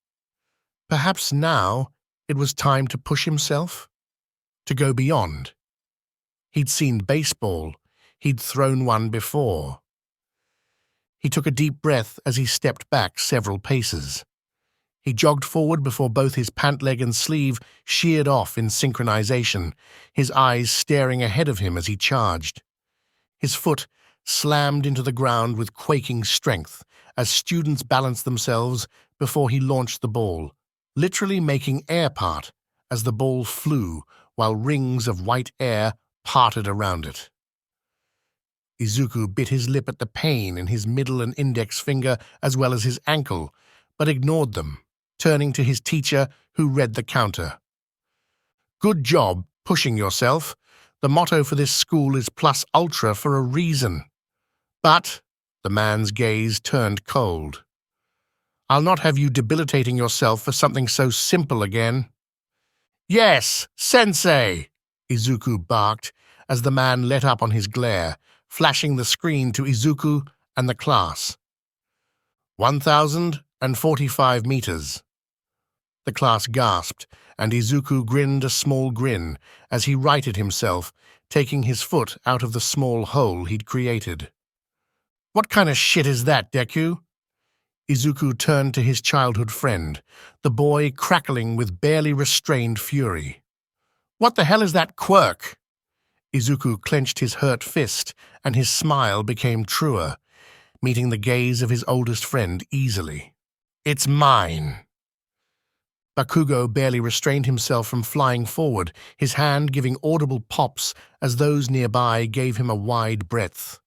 Perhaps now it was time to push himself, to go beyond. He'd seen baseball. He'd thrown one before. He took a deep breath as he stepped back several paces. He jogged forward before both his pant leg and sleeve sheared off in synchronization, his eyes staring ahead of him as he charged. His foot slammed into the ground with quaking strength as students balanced themselves before he launched the ball, literally making air part as the ball flew while rings of white air parted around it. Izuku bit his lip at the pain in his middle and index finger as well as his ankle, but ignored them, turning to his teacher, who read the counter. Good job pushing yourself. The motto for this school is plus ultra for a reason. But the man's gaze turned cold. I'll not have you debilitating yourself for something so simple again. Yes, sensei, Izuku barked as the man let up on his glare, flashing the screen to Izuku and the class. 1,045 meters. The class gasped, and Izuku grinned a small grin as he righted himself, taking his foot out of the small hole he'd created. What kind of shit is that, Deku? Izuku turned to his childhood friend, the boy crackling with barely restrained fury. What the hell is that quirk? Izuku clenched his hurt fist, and his smile became truer, meeting the gaze of his oldest friend easily. It's mine. Bakugo barely restrained himself from flying forward, his hand giving audible pops as those nearby gave him a wide breath.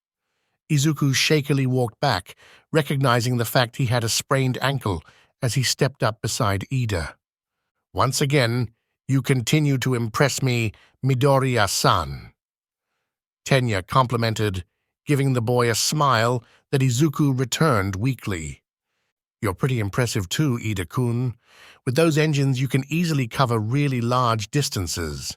Izuku shakily walked back, recognizing the fact he had a sprained ankle as he stepped up beside Ida. Once again, you continue to impress me, Midoriya-san. Tenya complimented, giving the boy a smile that Izuku returned weakly. You're pretty impressive too, Ida-kun. With those engines, you can easily cover really large distances.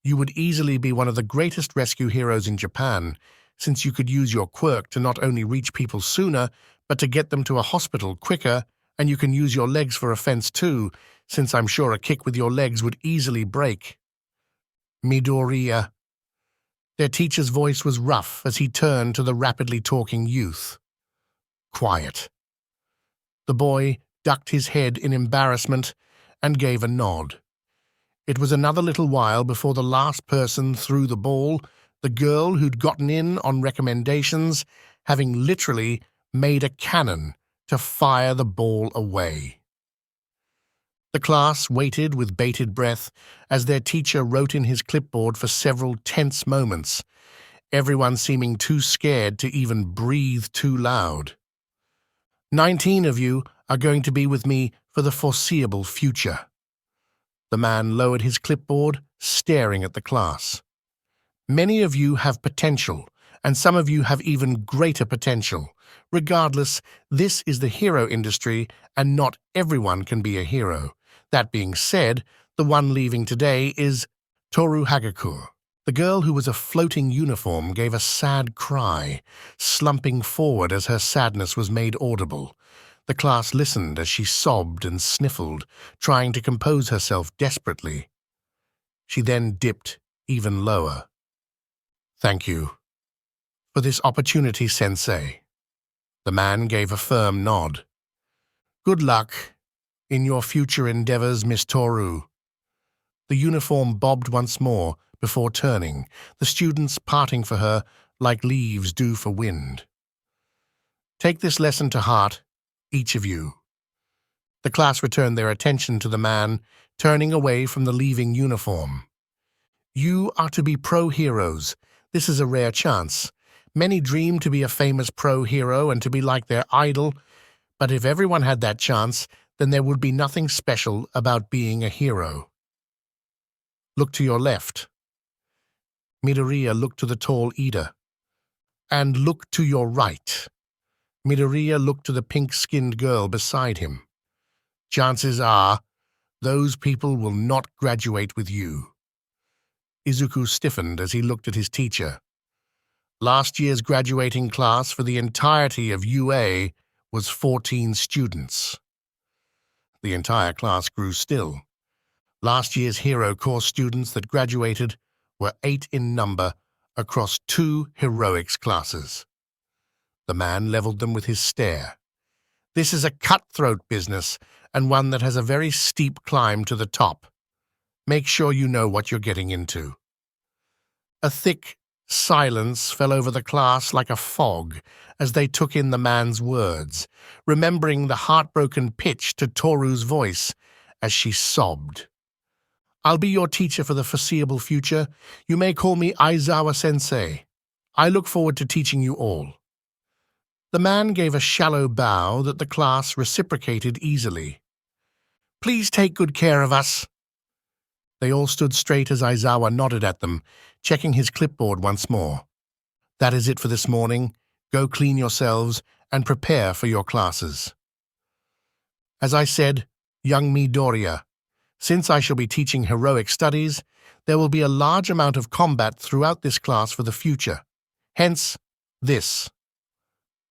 You would easily be one of the greatest rescue heroes in Japan, since you could use your quirk to not only reach people sooner, but to get them to a hospital quicker, and you can use your legs for offense too, since I'm sure a kick with your legs would easily break. Midoriya. Their teacher's voice was rough as he turned to the rapidly talking youth. Quiet. The boy ducked his head in embarrassment and gave a nod. It was another little while before the last person threw the ball, the girl who'd gotten in on recommendations, having literally made a cannon to fire the ball away. The class waited with bated breath as their teacher wrote in his clipboard for several tense moments, everyone seeming too scared to even breathe too loud. 19 of you are going to be with me for the foreseeable future. The man lowered his clipboard, staring at the class. Many of you have potential, and some of you have even greater potential. Regardless, this is the hero industry, and not everyone can be a hero. That being said, the one leaving today is Toru Hagaku. The girl who was a floating uniform gave a sad cry, slumping forward as her sadness was made audible. The class listened as she sobbed and sniffled, trying to compose herself desperately. She then dipped even lower. Thank you for this opportunity, Sensei. The man gave a firm nod. Good luck in your future endeavors, Miss Toru. The uniform bobbed once more before turning, the students parting for her like leaves do for wind. Take this lesson to heart, each of you. The class returned their attention to the man, turning away from the leaving uniform. You are to be pro-heroes. This is a rare chance. Many dream to be a famous pro-hero and to be like their idol, but if everyone had that chance, then there would be nothing special about being a hero. Look to your left. Midoriya looked to the tall Ida. And look to your right. Midoriya looked to the pink-skinned girl beside him. Chances are, those people will not graduate with you. Izuku stiffened as he looked at his teacher. Last year's graduating class for the entirety of UA was 14 students. The entire class grew still. Last year's Hero Course students that graduated were 8 in number across 2 heroics classes. The man leveled them with his stare. This is a cutthroat business, and one that has a very steep climb to the top. Make sure you know what you're getting into. A thick silence fell over the class like a fog as they took in the man's words, remembering the heartbroken pitch to Toru's voice as she sobbed. I'll be your teacher for the foreseeable future. You may call me Aizawa-sensei. I look forward to teaching you all." The man gave a shallow bow that the class reciprocated easily. "Please take good care of us." They all stood straight as Aizawa nodded at them, checking his clipboard once more. "That is it for this morning. Go clean yourselves and prepare for your classes." As I said, young Midoriya, since I shall be teaching heroic studies, there will be a large amount of combat throughout this class for the future. Hence, this.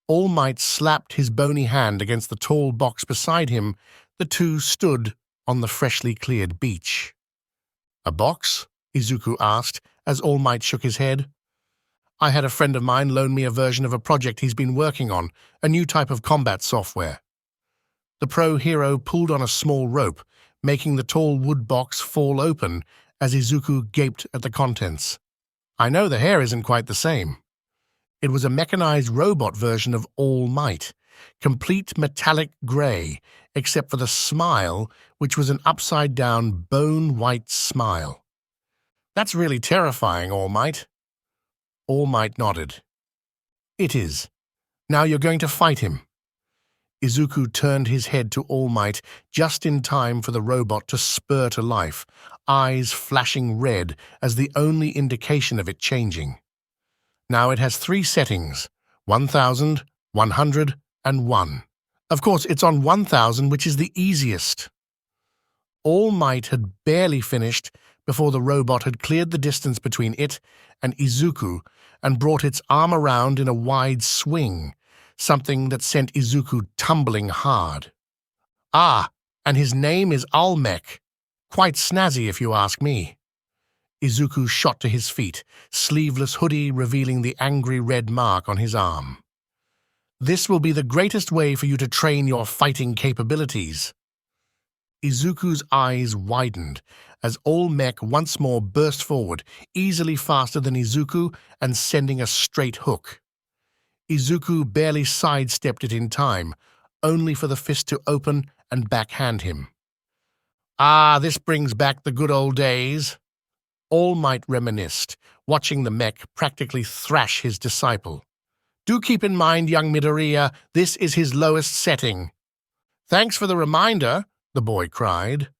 All Might slapped his bony hand against the tall box beside him. The two stood on the freshly cleared beach. "A box?" Izuku asked, as All Might shook his head. "I had a friend of mine loan me a version of a project he's been working on, a new type of combat software." The pro hero pulled on a small rope, making the tall wood box fall open as Izuku gaped at the contents. "I know the hair isn't quite the same." It was a mechanized robot version of All Might, complete metallic gray, except for the smile, which was an upside-down, bone-white smile. "That's really terrifying, All Might." All Might nodded. "It is. Now you're going to fight him." Izuku turned his head to All Might just in time for the robot to spur to life, eyes flashing red as the only indication of it changing. Now it has 3 settings, 1000, 100, and 1. Of course, it's on 1000, which is the easiest. All Might had barely finished before the robot had cleared the distance between it and Izuku and brought its arm around in a wide swing, something that sent Izuku tumbling hard. "Ah, and his name is Almec. Quite snazzy if you ask me." Izuku shot to his feet, sleeveless hoodie revealing the angry red mark on his arm. "This will be the greatest way for you to train your fighting capabilities." Izuku's eyes widened as Almec once more burst forward, easily faster than Izuku and sending a straight hook. Izuku barely sidestepped it in time, only for the fist to open and backhand him. "Ah, this brings back the good old days." All Might reminisced, watching the mech practically thrash his disciple. "Do keep in mind, young Midoriya, this is his lowest setting." "Thanks for the reminder," the boy cried.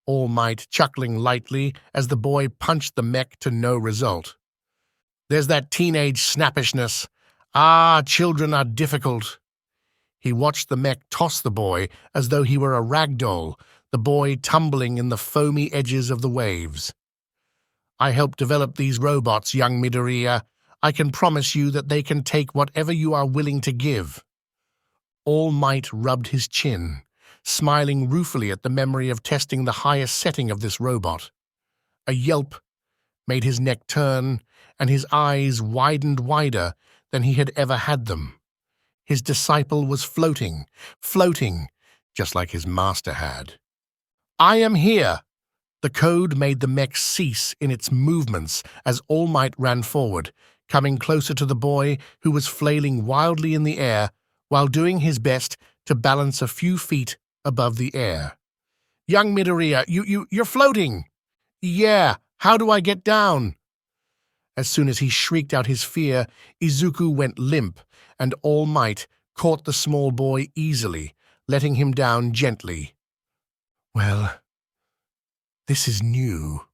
All Might chuckling lightly as the boy punched the mech to no result. "There's that teenage snappishness. Ah, children are difficult." He watched the mech toss the boy as though he were a rag doll, the boy tumbling in the foamy edges of the waves. "I helped develop these robots, young Midoriya. I can promise you that they can take whatever you are willing to give." All Might rubbed his chin, smiling ruefully at the memory of testing the highest setting of this robot. A yelp made his neck turn, and his eyes widened wider than he had ever had them. His disciple was floating, just like his master had. "I am here." The code made the mech cease in its movements as All Might ran forward, coming closer to the boy who was flailing wildly in the air while doing his best to balance a few feet above the air. "Young Midoriya, you're floating." "Yeah, how do I get down?" As soon as he shrieked out his fear, Izuku went limp, and All Might caught the small boy easily, letting him down gently. "Well, this is new."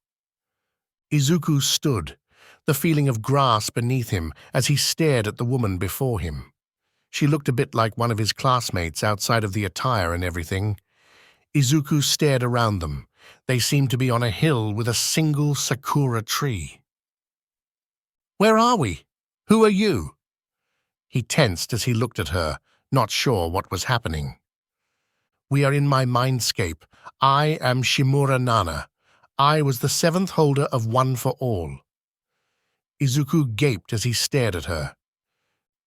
Izuku stood, the feeling of grass beneath him as he stared at the woman before him. She looked a bit like one of his classmates outside of the attire and everything. Izuku stared around them. They seemed to be on a hill with a single sakura tree. "Where are we? Who are you?" He tensed as he looked at her, not sure what was happening. "We are in my mindscape. I am Shimura Nana. I was the 7th holder of One for All." Izuku gaped as he stared at her.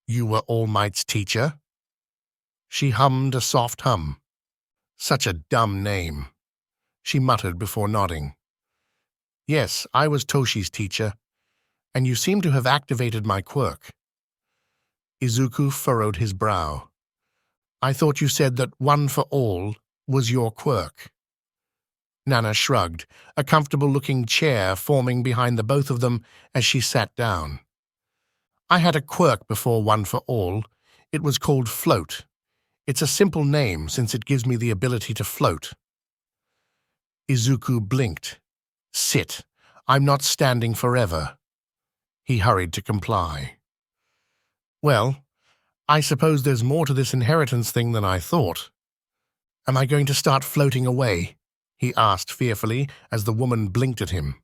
"You were All Might's teacher?" She hummed a soft hum. "Such a dumb name," she muttered before nodding. "Yes, I was Toshi's teacher, and you seem to have activated my quirk." Izuku furrowed his brow. "I thought you said that One for All was your quirk." Nana shrugged, a comfortable-looking chair forming behind the both of them as she sat down. I had a quirk before One for All. It was called Float. It's a simple name since it gives me the ability to float. Izuku blinked. Sit. I'm not standing forever. He hurried to comply. Well, I suppose there's more to this inheritance thing than I thought. Am I going to start floating away? He asked fearfully as the woman blinked at him.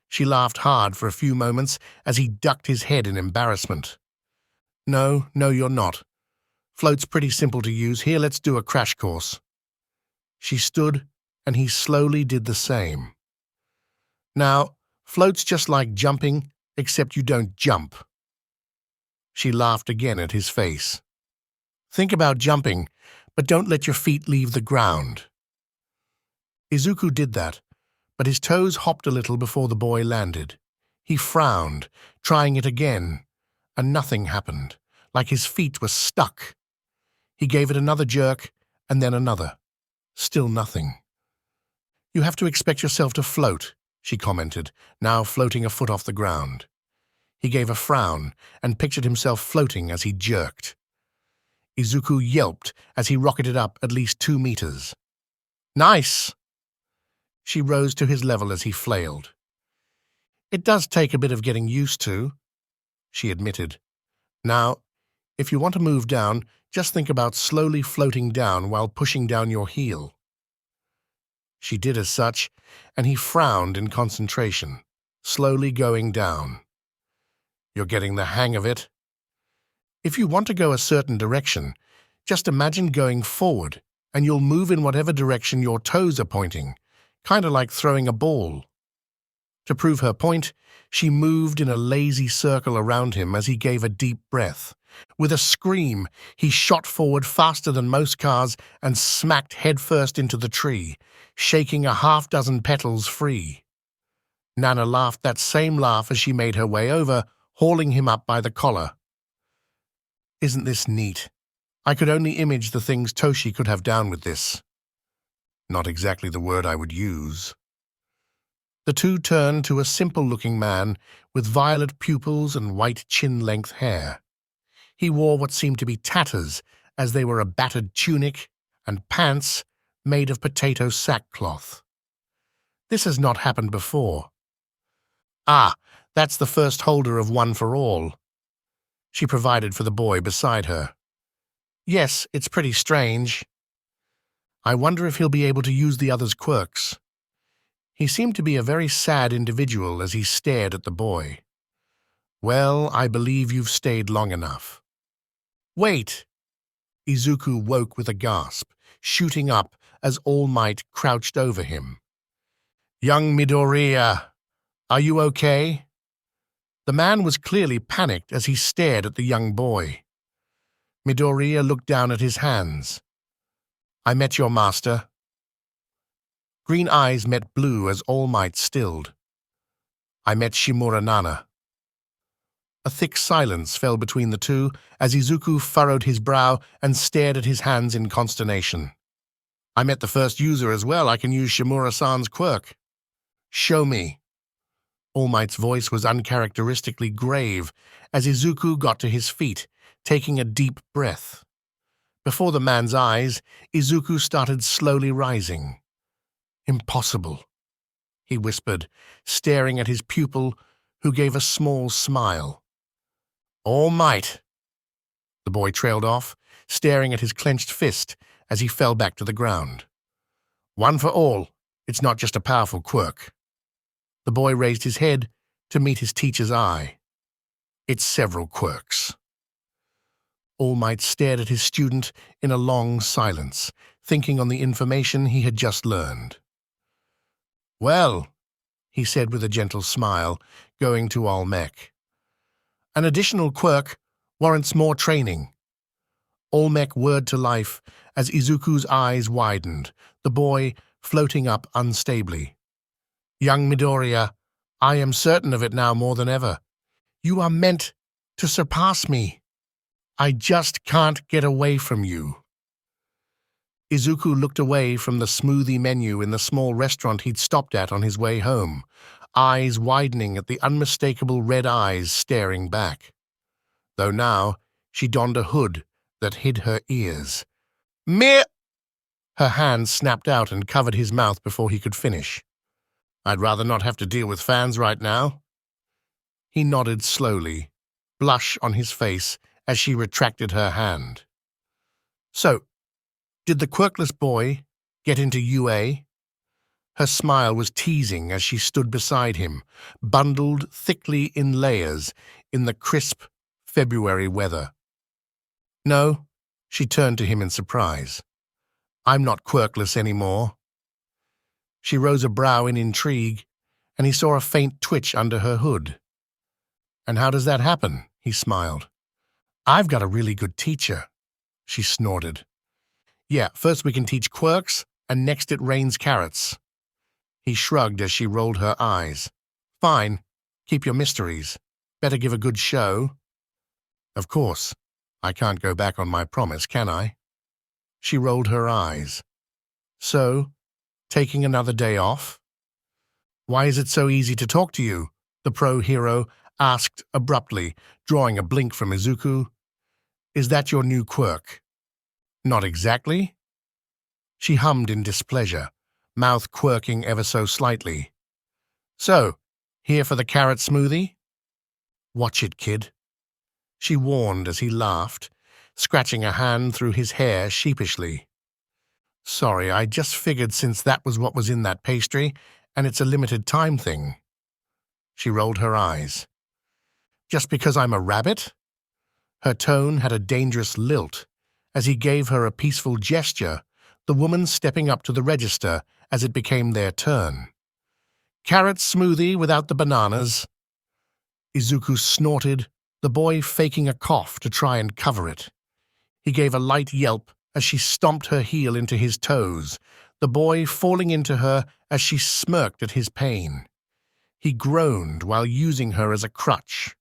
She laughed hard for a few moments as he ducked his head in embarrassment. No, you're not. Float's pretty simple to use. Here, let's do a crash course. She stood, and he slowly did the same. Now, float's just like jumping, except you don't jump. She laughed again at his face. Think about jumping, but don't let your feet leave the ground. Izuku did that, but his toes hopped a little before the boy landed. He frowned, trying it again, and nothing happened, like his feet were stuck. He gave it another jerk, and then another. Still nothing. You have to expect yourself to float, she commented, now floating a foot off the ground. He gave a frown and pictured himself floating as he jerked. Izuku yelped as he rocketed up at least 2 meters. Nice! She rose to his level as he flailed. It does take a bit of getting used to, she admitted. Now, if you want to move down, just think about slowly floating down while pushing down your heel. She did as such, and he frowned in concentration, slowly going down. You're getting the hang of it. If you want to go a certain direction, just imagine going forward, and you'll move in whatever direction your toes are pointing, kind of like throwing a ball. To prove her point, she moved in a lazy circle around him as he gave a deep breath. With a scream, he shot forward faster than most cars and smacked headfirst into the tree, shaking a half-dozen petals free. Nana laughed that same laugh as she made her way over, hauling him up by the collar. Isn't this neat? I could only image the things Toshi could have done with this. Not exactly the word I would use. The two turned to a simple-looking man with violet pupils and white chin-length hair. He wore what seemed to be tatters, as they were a battered tunic and pants made of potato sackcloth. This has not happened before. Ah, that's the first holder of One for All. She provided for the boy beside her. Yes, it's pretty strange. I wonder if he'll be able to use the other's quirks. He seemed to be a very sad individual as he stared at the boy. Well, I believe you've stayed long enough. Wait! Izuku woke with a gasp, shooting up as All Might crouched over him. Young Midoriya, are you okay? The man was clearly panicked as he stared at the young boy. Midoriya looked down at his hands. I met your master. Green eyes met blue as All Might stilled. I met Shimura Nana. A thick silence fell between the two as Izuku furrowed his brow and stared at his hands in consternation. I met the first user as well. I can use Shimura-san's quirk. Show me. All Might's voice was uncharacteristically grave as Izuku got to his feet, taking a deep breath. Before the man's eyes, Izuku started slowly rising. Impossible, he whispered, staring at his pupil, who gave a small smile. All Might. The boy trailed off, staring at his clenched fist as he fell back to the ground. One for All. It's not just a powerful quirk. The boy raised his head to meet his teacher's eye. It's several quirks. All Might stared at his student in a long silence, thinking on the information he had just learned. Well, he said with a gentle smile, going to Olmec. An additional quirk warrants more training. Olmec whirred to life as Izuku's eyes widened, the boy floating up unstably. Young Midoriya, I am certain of it now more than ever. You are meant to surpass me. I just can't get away from you. Izuku looked away from the smoothie menu in the small restaurant he'd stopped at on his way home, eyes widening at the unmistakable red eyes staring back. though now she donned a hood that hid her ears. "Mere—" Her hand snapped out and covered his mouth before he could finish. "I'd rather not have to deal with fans right now." He nodded slowly, blush on his face as she retracted her hand. "So, did the quirkless boy get into UA?" Her smile was teasing as she stood beside him, bundled thickly in layers in the crisp February weather. "No," she turned to him in surprise. "I'm not quirkless anymore." She rose a brow in intrigue, and he saw a faint twitch under her hood. "And how does that happen?" he smiled. "I've got a really good teacher," she snorted. "Yeah, first we can teach quirks, and next it rains carrots." He shrugged as she rolled her eyes. "Fine, keep your mysteries. Better give a good show." "Of course. I can't go back on my promise, can I?" She rolled her eyes. "So, taking another day off?" "Why is it so easy to talk to you?" the pro-hero asked abruptly, drawing a blink from Izuku. "Is that your new quirk?" "Not exactly." She hummed in displeasure, mouth quirking ever so slightly. "So, here for the carrot smoothie?" "Watch it, kid," she warned as he laughed, scratching a hand through his hair sheepishly. "Sorry, I just figured since that was what was in that pastry, and it's a limited time thing." She rolled her eyes. "Just because I'm a rabbit?" Her tone had a dangerous lilt as he gave her a peaceful gesture, the woman stepping up to the register as it became their turn. "Carrot smoothie without the bananas." Izuku snorted, the boy faking a cough to try and cover it. He gave a light yelp as she stomped her heel into his toes, the boy falling into her as she smirked at his pain. He groaned while using her as a crutch.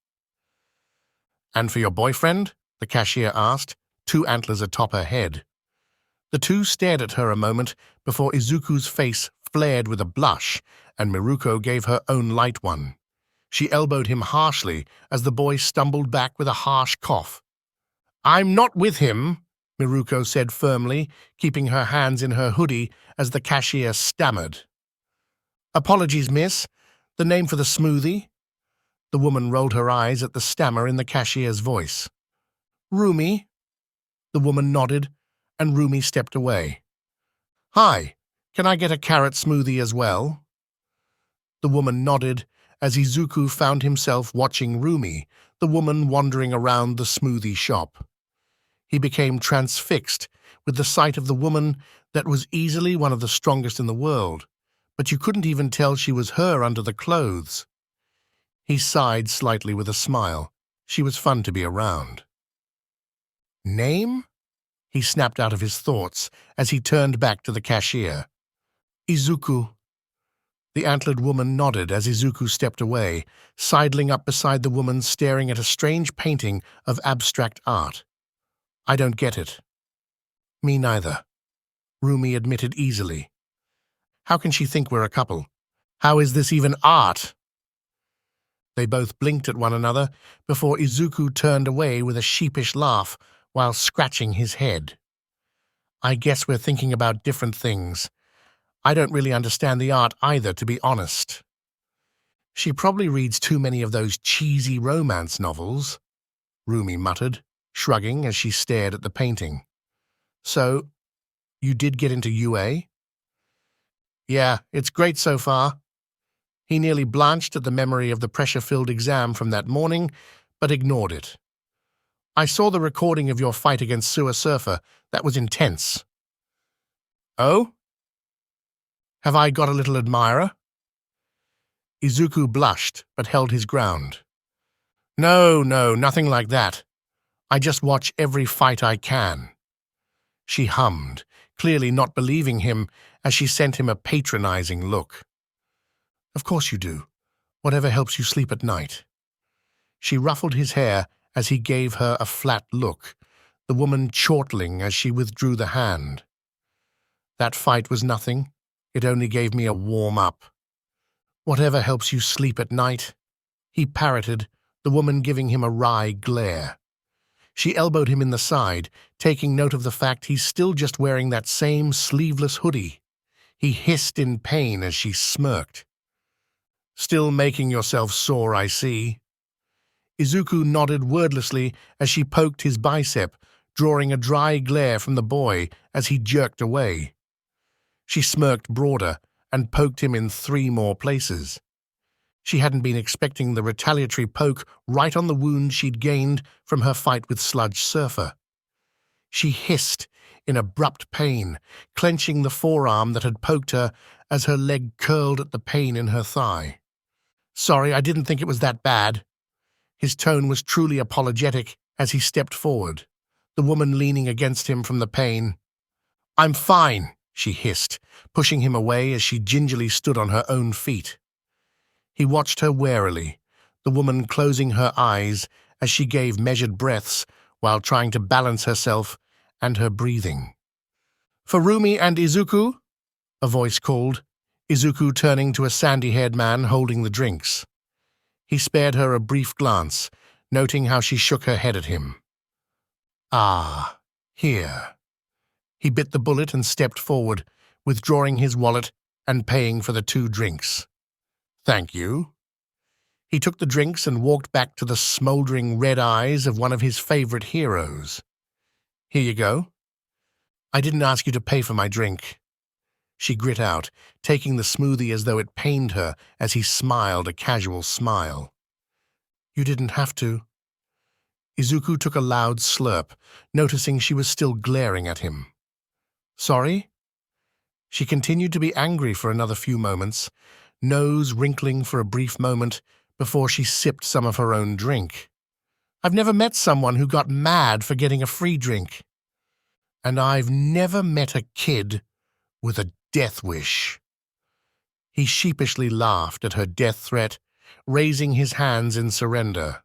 "And for your boyfriend?" the cashier asked, two antlers atop her head. The two stared at her a moment before Izuku's face flared with a blush, and Miruko gave her own light one. She elbowed him harshly as the boy stumbled back with a harsh cough. "I'm not with him," Miruko said firmly, keeping her hands in her hoodie as the cashier stammered. "Apologies, miss. The name for the smoothie?" The woman rolled her eyes at the stammer in the cashier's voice. "Rumi." The woman nodded, and Rumi stepped away. "Hi, can I get a carrot smoothie as well?" The woman nodded as Izuku found himself watching Rumi, the woman wandering around the smoothie shop. He became transfixed with the sight of the woman that was easily one of the strongest in the world, but you couldn't even tell she was her under the clothes. He sighed slightly with a smile. She was fun to be around. "Name?" he snapped out of his thoughts as he turned back to the cashier. "Izuku." The antlered woman nodded as Izuku stepped away, sidling up beside the woman staring at a strange painting of abstract art. "I don't get it." "Me neither," Rumi admitted easily. "How can she think we're a couple? How is this even art?" They both blinked at one another before Izuku turned away with a sheepish laugh while scratching his head. "I guess we're thinking about different things. I don't really understand the art either, to be honest." "She probably reads too many of those cheesy romance novels," Rumi muttered, shrugging as she stared at the painting. "So, you did get into UA?" "Yeah, it's great so far." He nearly blanched at the memory of the pressure-filled exam from that morning, but ignored it. "I saw the recording of your fight against Sewer Surfer. That was intense." "Oh? Have I got a little admirer?" Izuku blushed, but held his ground. No, nothing like that. I just watch every fight I can." She hummed, clearly not believing him as she sent him a patronizing look. "Of course you do. Whatever helps you sleep at night." She ruffled his hair as he gave her a flat look, the woman chortling as she withdrew the hand. "That fight was nothing. It only gave me a warm-up." "Whatever helps you sleep at night," he parroted, the woman giving him a wry glare. She elbowed him in the side, taking note of the fact he's still just wearing that same sleeveless hoodie. He hissed in pain as she smirked. "Still making yourself sore, I see." Izuku nodded wordlessly as she poked his bicep, drawing a dry glare from the boy as he jerked away. She smirked broader and poked him in 3 more places. She hadn't been expecting the retaliatory poke right on the wound she'd gained from her fight with Sludge Surfer. She hissed in abrupt pain, clenching the forearm that had poked her as her leg curled at the pain in her thigh. "Sorry, I didn't think it was that bad." His tone was truly apologetic as he stepped forward, the woman leaning against him from the pain. "I'm fine," she hissed, pushing him away as she gingerly stood on her own feet. He watched her warily, the woman closing her eyes as she gave measured breaths while trying to balance herself and her breathing. "For Rumi and Izuku?" a voice called, Izuku turning to a sandy-haired man holding the drinks. He spared her a brief glance, noting how she shook her head at him. "Ah, here." He bit the bullet and stepped forward, withdrawing his wallet and paying for the 2 drinks. "Thank you." He took the drinks and walked back to the smoldering red eyes of one of his favorite heroes. "Here you go." "I didn't ask you to pay for my drink." She grit out, taking the smoothie as though it pained her as he smiled a casual smile. "You didn't have to." Izuku took a loud slurp, noticing she was still glaring at him. "Sorry?" She continued to be angry for another few moments, nose wrinkling for a brief moment before she sipped some of her own drink. "I've never met someone who got mad for getting a free drink. And I've never met a kid with a death wish." He sheepishly laughed at her death threat, raising his hands in surrender.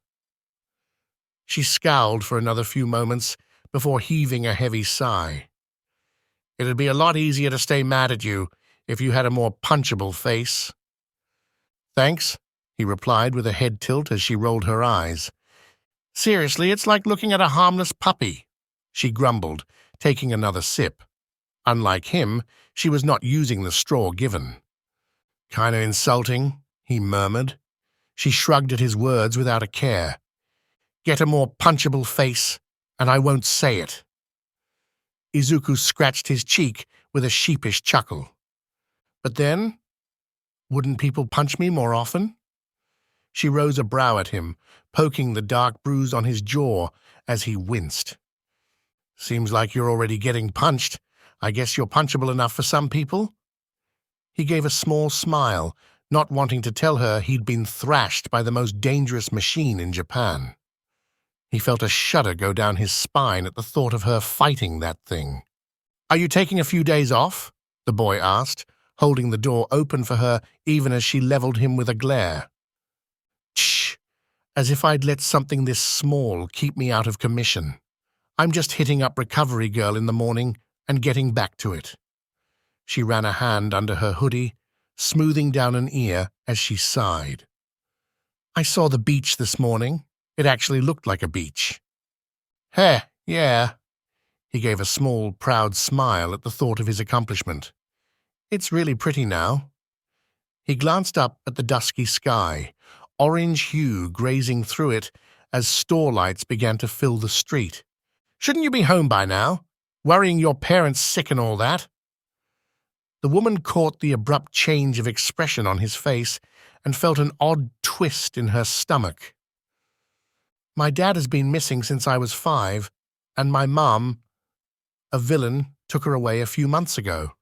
She scowled for another few moments before heaving a heavy sigh. "It'd be a lot easier to stay mad at you if you had a more punchable face." "Thanks," he replied with a head tilt as she rolled her eyes. "Seriously, it's like looking at a harmless puppy," she grumbled, taking another sip. Unlike him, she was not using the straw given. "Kinda insulting," he murmured. She shrugged at his words without a care. "Get a more punchable face, and I won't say it." Izuku scratched his cheek with a sheepish chuckle. "But then, wouldn't people punch me more often?" She rose a brow at him, poking the dark bruise on his jaw as he winced. "Seems like you're already getting punched. I guess you're punchable enough for some people?" He gave a small smile, not wanting to tell her he'd been thrashed by the most dangerous machine in Japan. He felt a shudder go down his spine at the thought of her fighting that thing. "Are you taking a few days off?" the boy asked, holding the door open for her even as she leveled him with a glare. "Shh, as if I'd let something this small keep me out of commission. I'm just hitting up Recovery Girl in the morning and getting back to it." She ran a hand under her hoodie, smoothing down an ear as she sighed. "I saw the beach this morning. It actually looked like a beach." "Heh, yeah." He gave a small, proud smile at the thought of his accomplishment. "It's really pretty now." He glanced up at the dusky sky, orange hue grazing through it as store lights began to fill the street. "Shouldn't you be home by now? Worrying your parents sick and all that?" The woman caught the abrupt change of expression on his face and felt an odd twist in her stomach. "My dad has been missing since I was 5, and my mom, a villain, took her away a few months ago."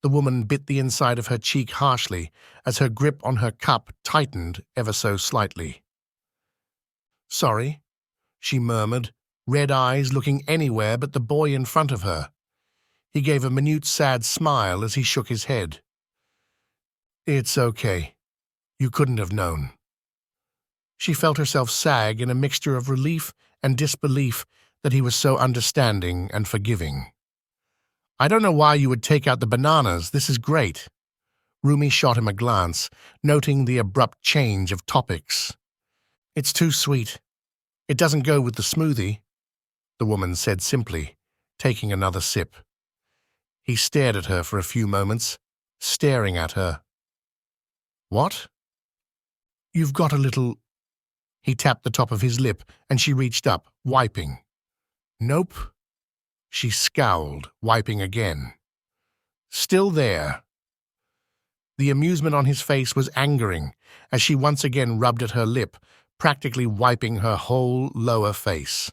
The woman bit the inside of her cheek harshly as her grip on her cup tightened ever so slightly. "Sorry," she murmured, red eyes looking anywhere but the boy in front of her. He gave a minute sad smile as he shook his head. "It's okay. You couldn't have known." She felt herself sag in a mixture of relief and disbelief that he was so understanding and forgiving. "I don't know why you would take out the bananas. This is great." Rumi shot him a glance, noting the abrupt change of topics. "It's too sweet." It doesn't go with the smoothie, the woman said simply, taking another sip. He stared at her for a few moments, staring at her. What? You've got a little... He tapped the top of his lip, and she reached up, wiping. Nope. She scowled, wiping again. Still there. The amusement on his face was angering, as she once again rubbed at her lip, practically wiping her whole lower face.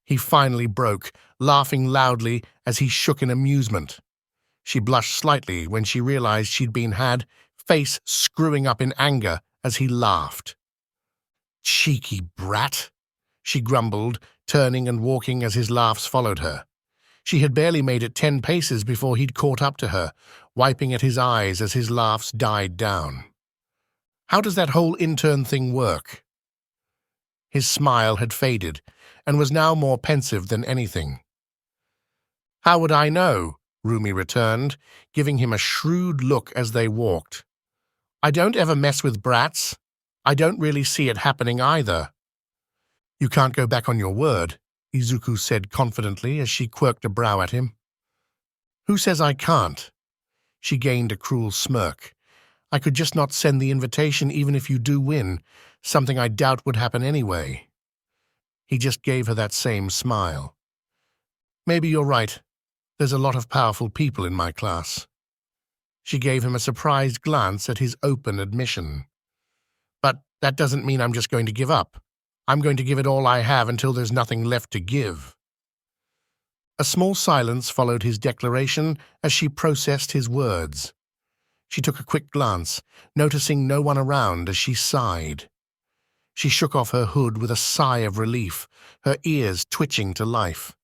He finally broke, laughing loudly as he shook in amusement. She blushed slightly when she realized she'd been had, face screwing up in anger as he laughed. Cheeky brat, she grumbled, turning and walking as his laughs followed her. She had barely made it 10 paces before he'd caught up to her, wiping at his eyes as his laughs died down. How does that whole intern thing work? His smile had faded, and was now more pensive than anything. How would I know? Rumi returned, giving him a shrewd look as they walked. I don't ever mess with brats. I don't really see it happening either. You can't go back on your word, Izuku said confidently as she quirked a brow at him. Who says I can't? She gained a cruel smirk. I could just not send the invitation even if you do win, something I doubt would happen anyway. He just gave her that same smile. Maybe you're right. There's a lot of powerful people in my class. She gave him a surprised glance at his open admission. But that doesn't mean I'm just going to give up. I'm going to give it all I have until there's nothing left to give. A small silence followed his declaration as she processed his words. She took a quick glance, noticing no one around as she sighed. She shook off her hood with a sigh of relief, her ears twitching to life.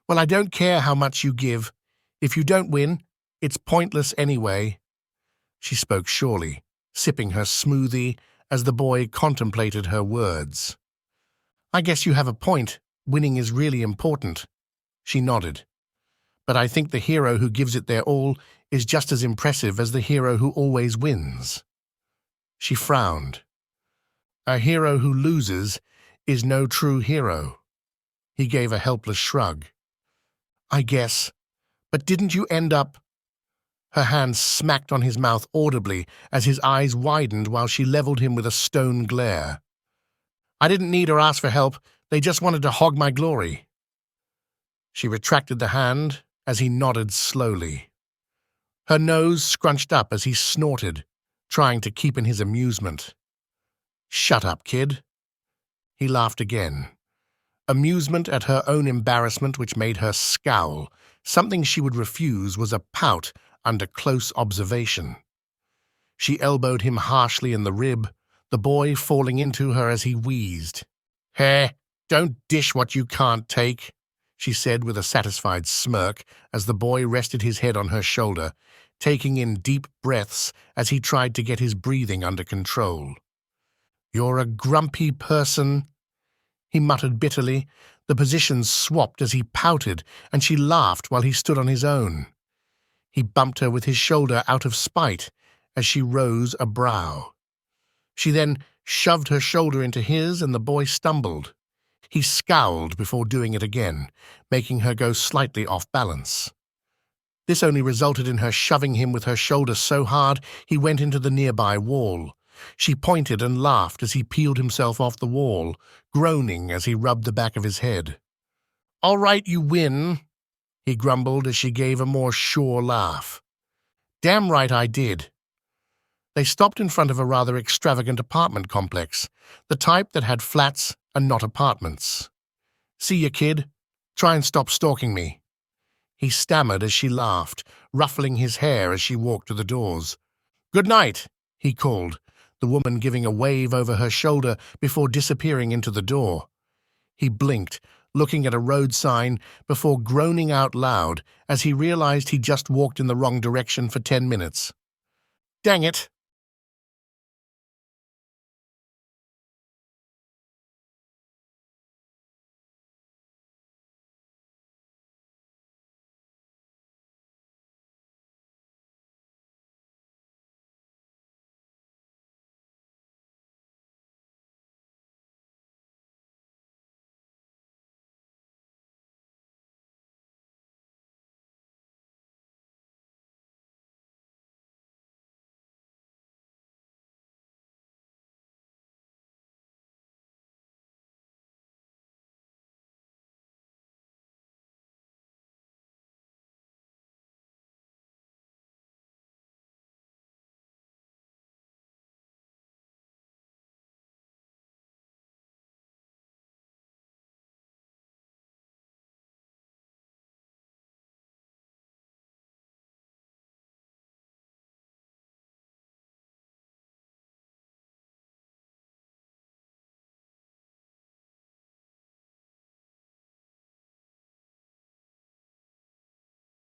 Well, I don't care how much you give. If you don't win, it's pointless anyway. She spoke surely, sipping her smoothie as the boy contemplated her words. I guess you have a point. Winning is really important. She nodded. But I think the hero who gives it their all is just as impressive as the hero who always wins. She frowned. A hero who loses is no true hero. He gave a helpless shrug. I guess. But didn't you end up... Her hand smacked on his mouth audibly as his eyes widened while she leveled him with a stone glare. I didn't need or ask for help. They just wanted to hog my glory. She retracted the hand as he nodded slowly. Her nose scrunched up as he snorted, trying to keep in his amusement. Shut up, kid. He laughed again. Amusement at her own embarrassment which made her scowl. Something she would refuse was a pout under close observation. She elbowed him harshly in the rib, the boy falling into her as he wheezed. Heh, don't dish what you can't take, she said with a satisfied smirk as the boy rested his head on her shoulder, taking in deep breaths as he tried to get his breathing under control. You're a grumpy person, he muttered bitterly. The positions swapped as he pouted, and she laughed while he stood on his own. He bumped her with his shoulder out of spite as she rose a brow. She then shoved her shoulder into his, and the boy stumbled. He scowled before doing it again, making her go slightly off balance. This only resulted in her shoving him with her shoulder so hard he went into the nearby wall. She pointed and laughed as he peeled himself off the wall, groaning as he rubbed the back of his head. All right, you win, he grumbled as she gave a more sure laugh. Damn right I did. They stopped in front of a rather extravagant apartment complex, the type that had flats and not apartments. See ya, kid. Try and stop stalking me. He stammered as she laughed, ruffling his hair as she walked to the doors. Good night, he called, the woman giving a wave over her shoulder before disappearing into the door. He blinked, looking at a road sign before groaning out loud as he realized he'd just walked in the wrong direction for 10 minutes. Dang it!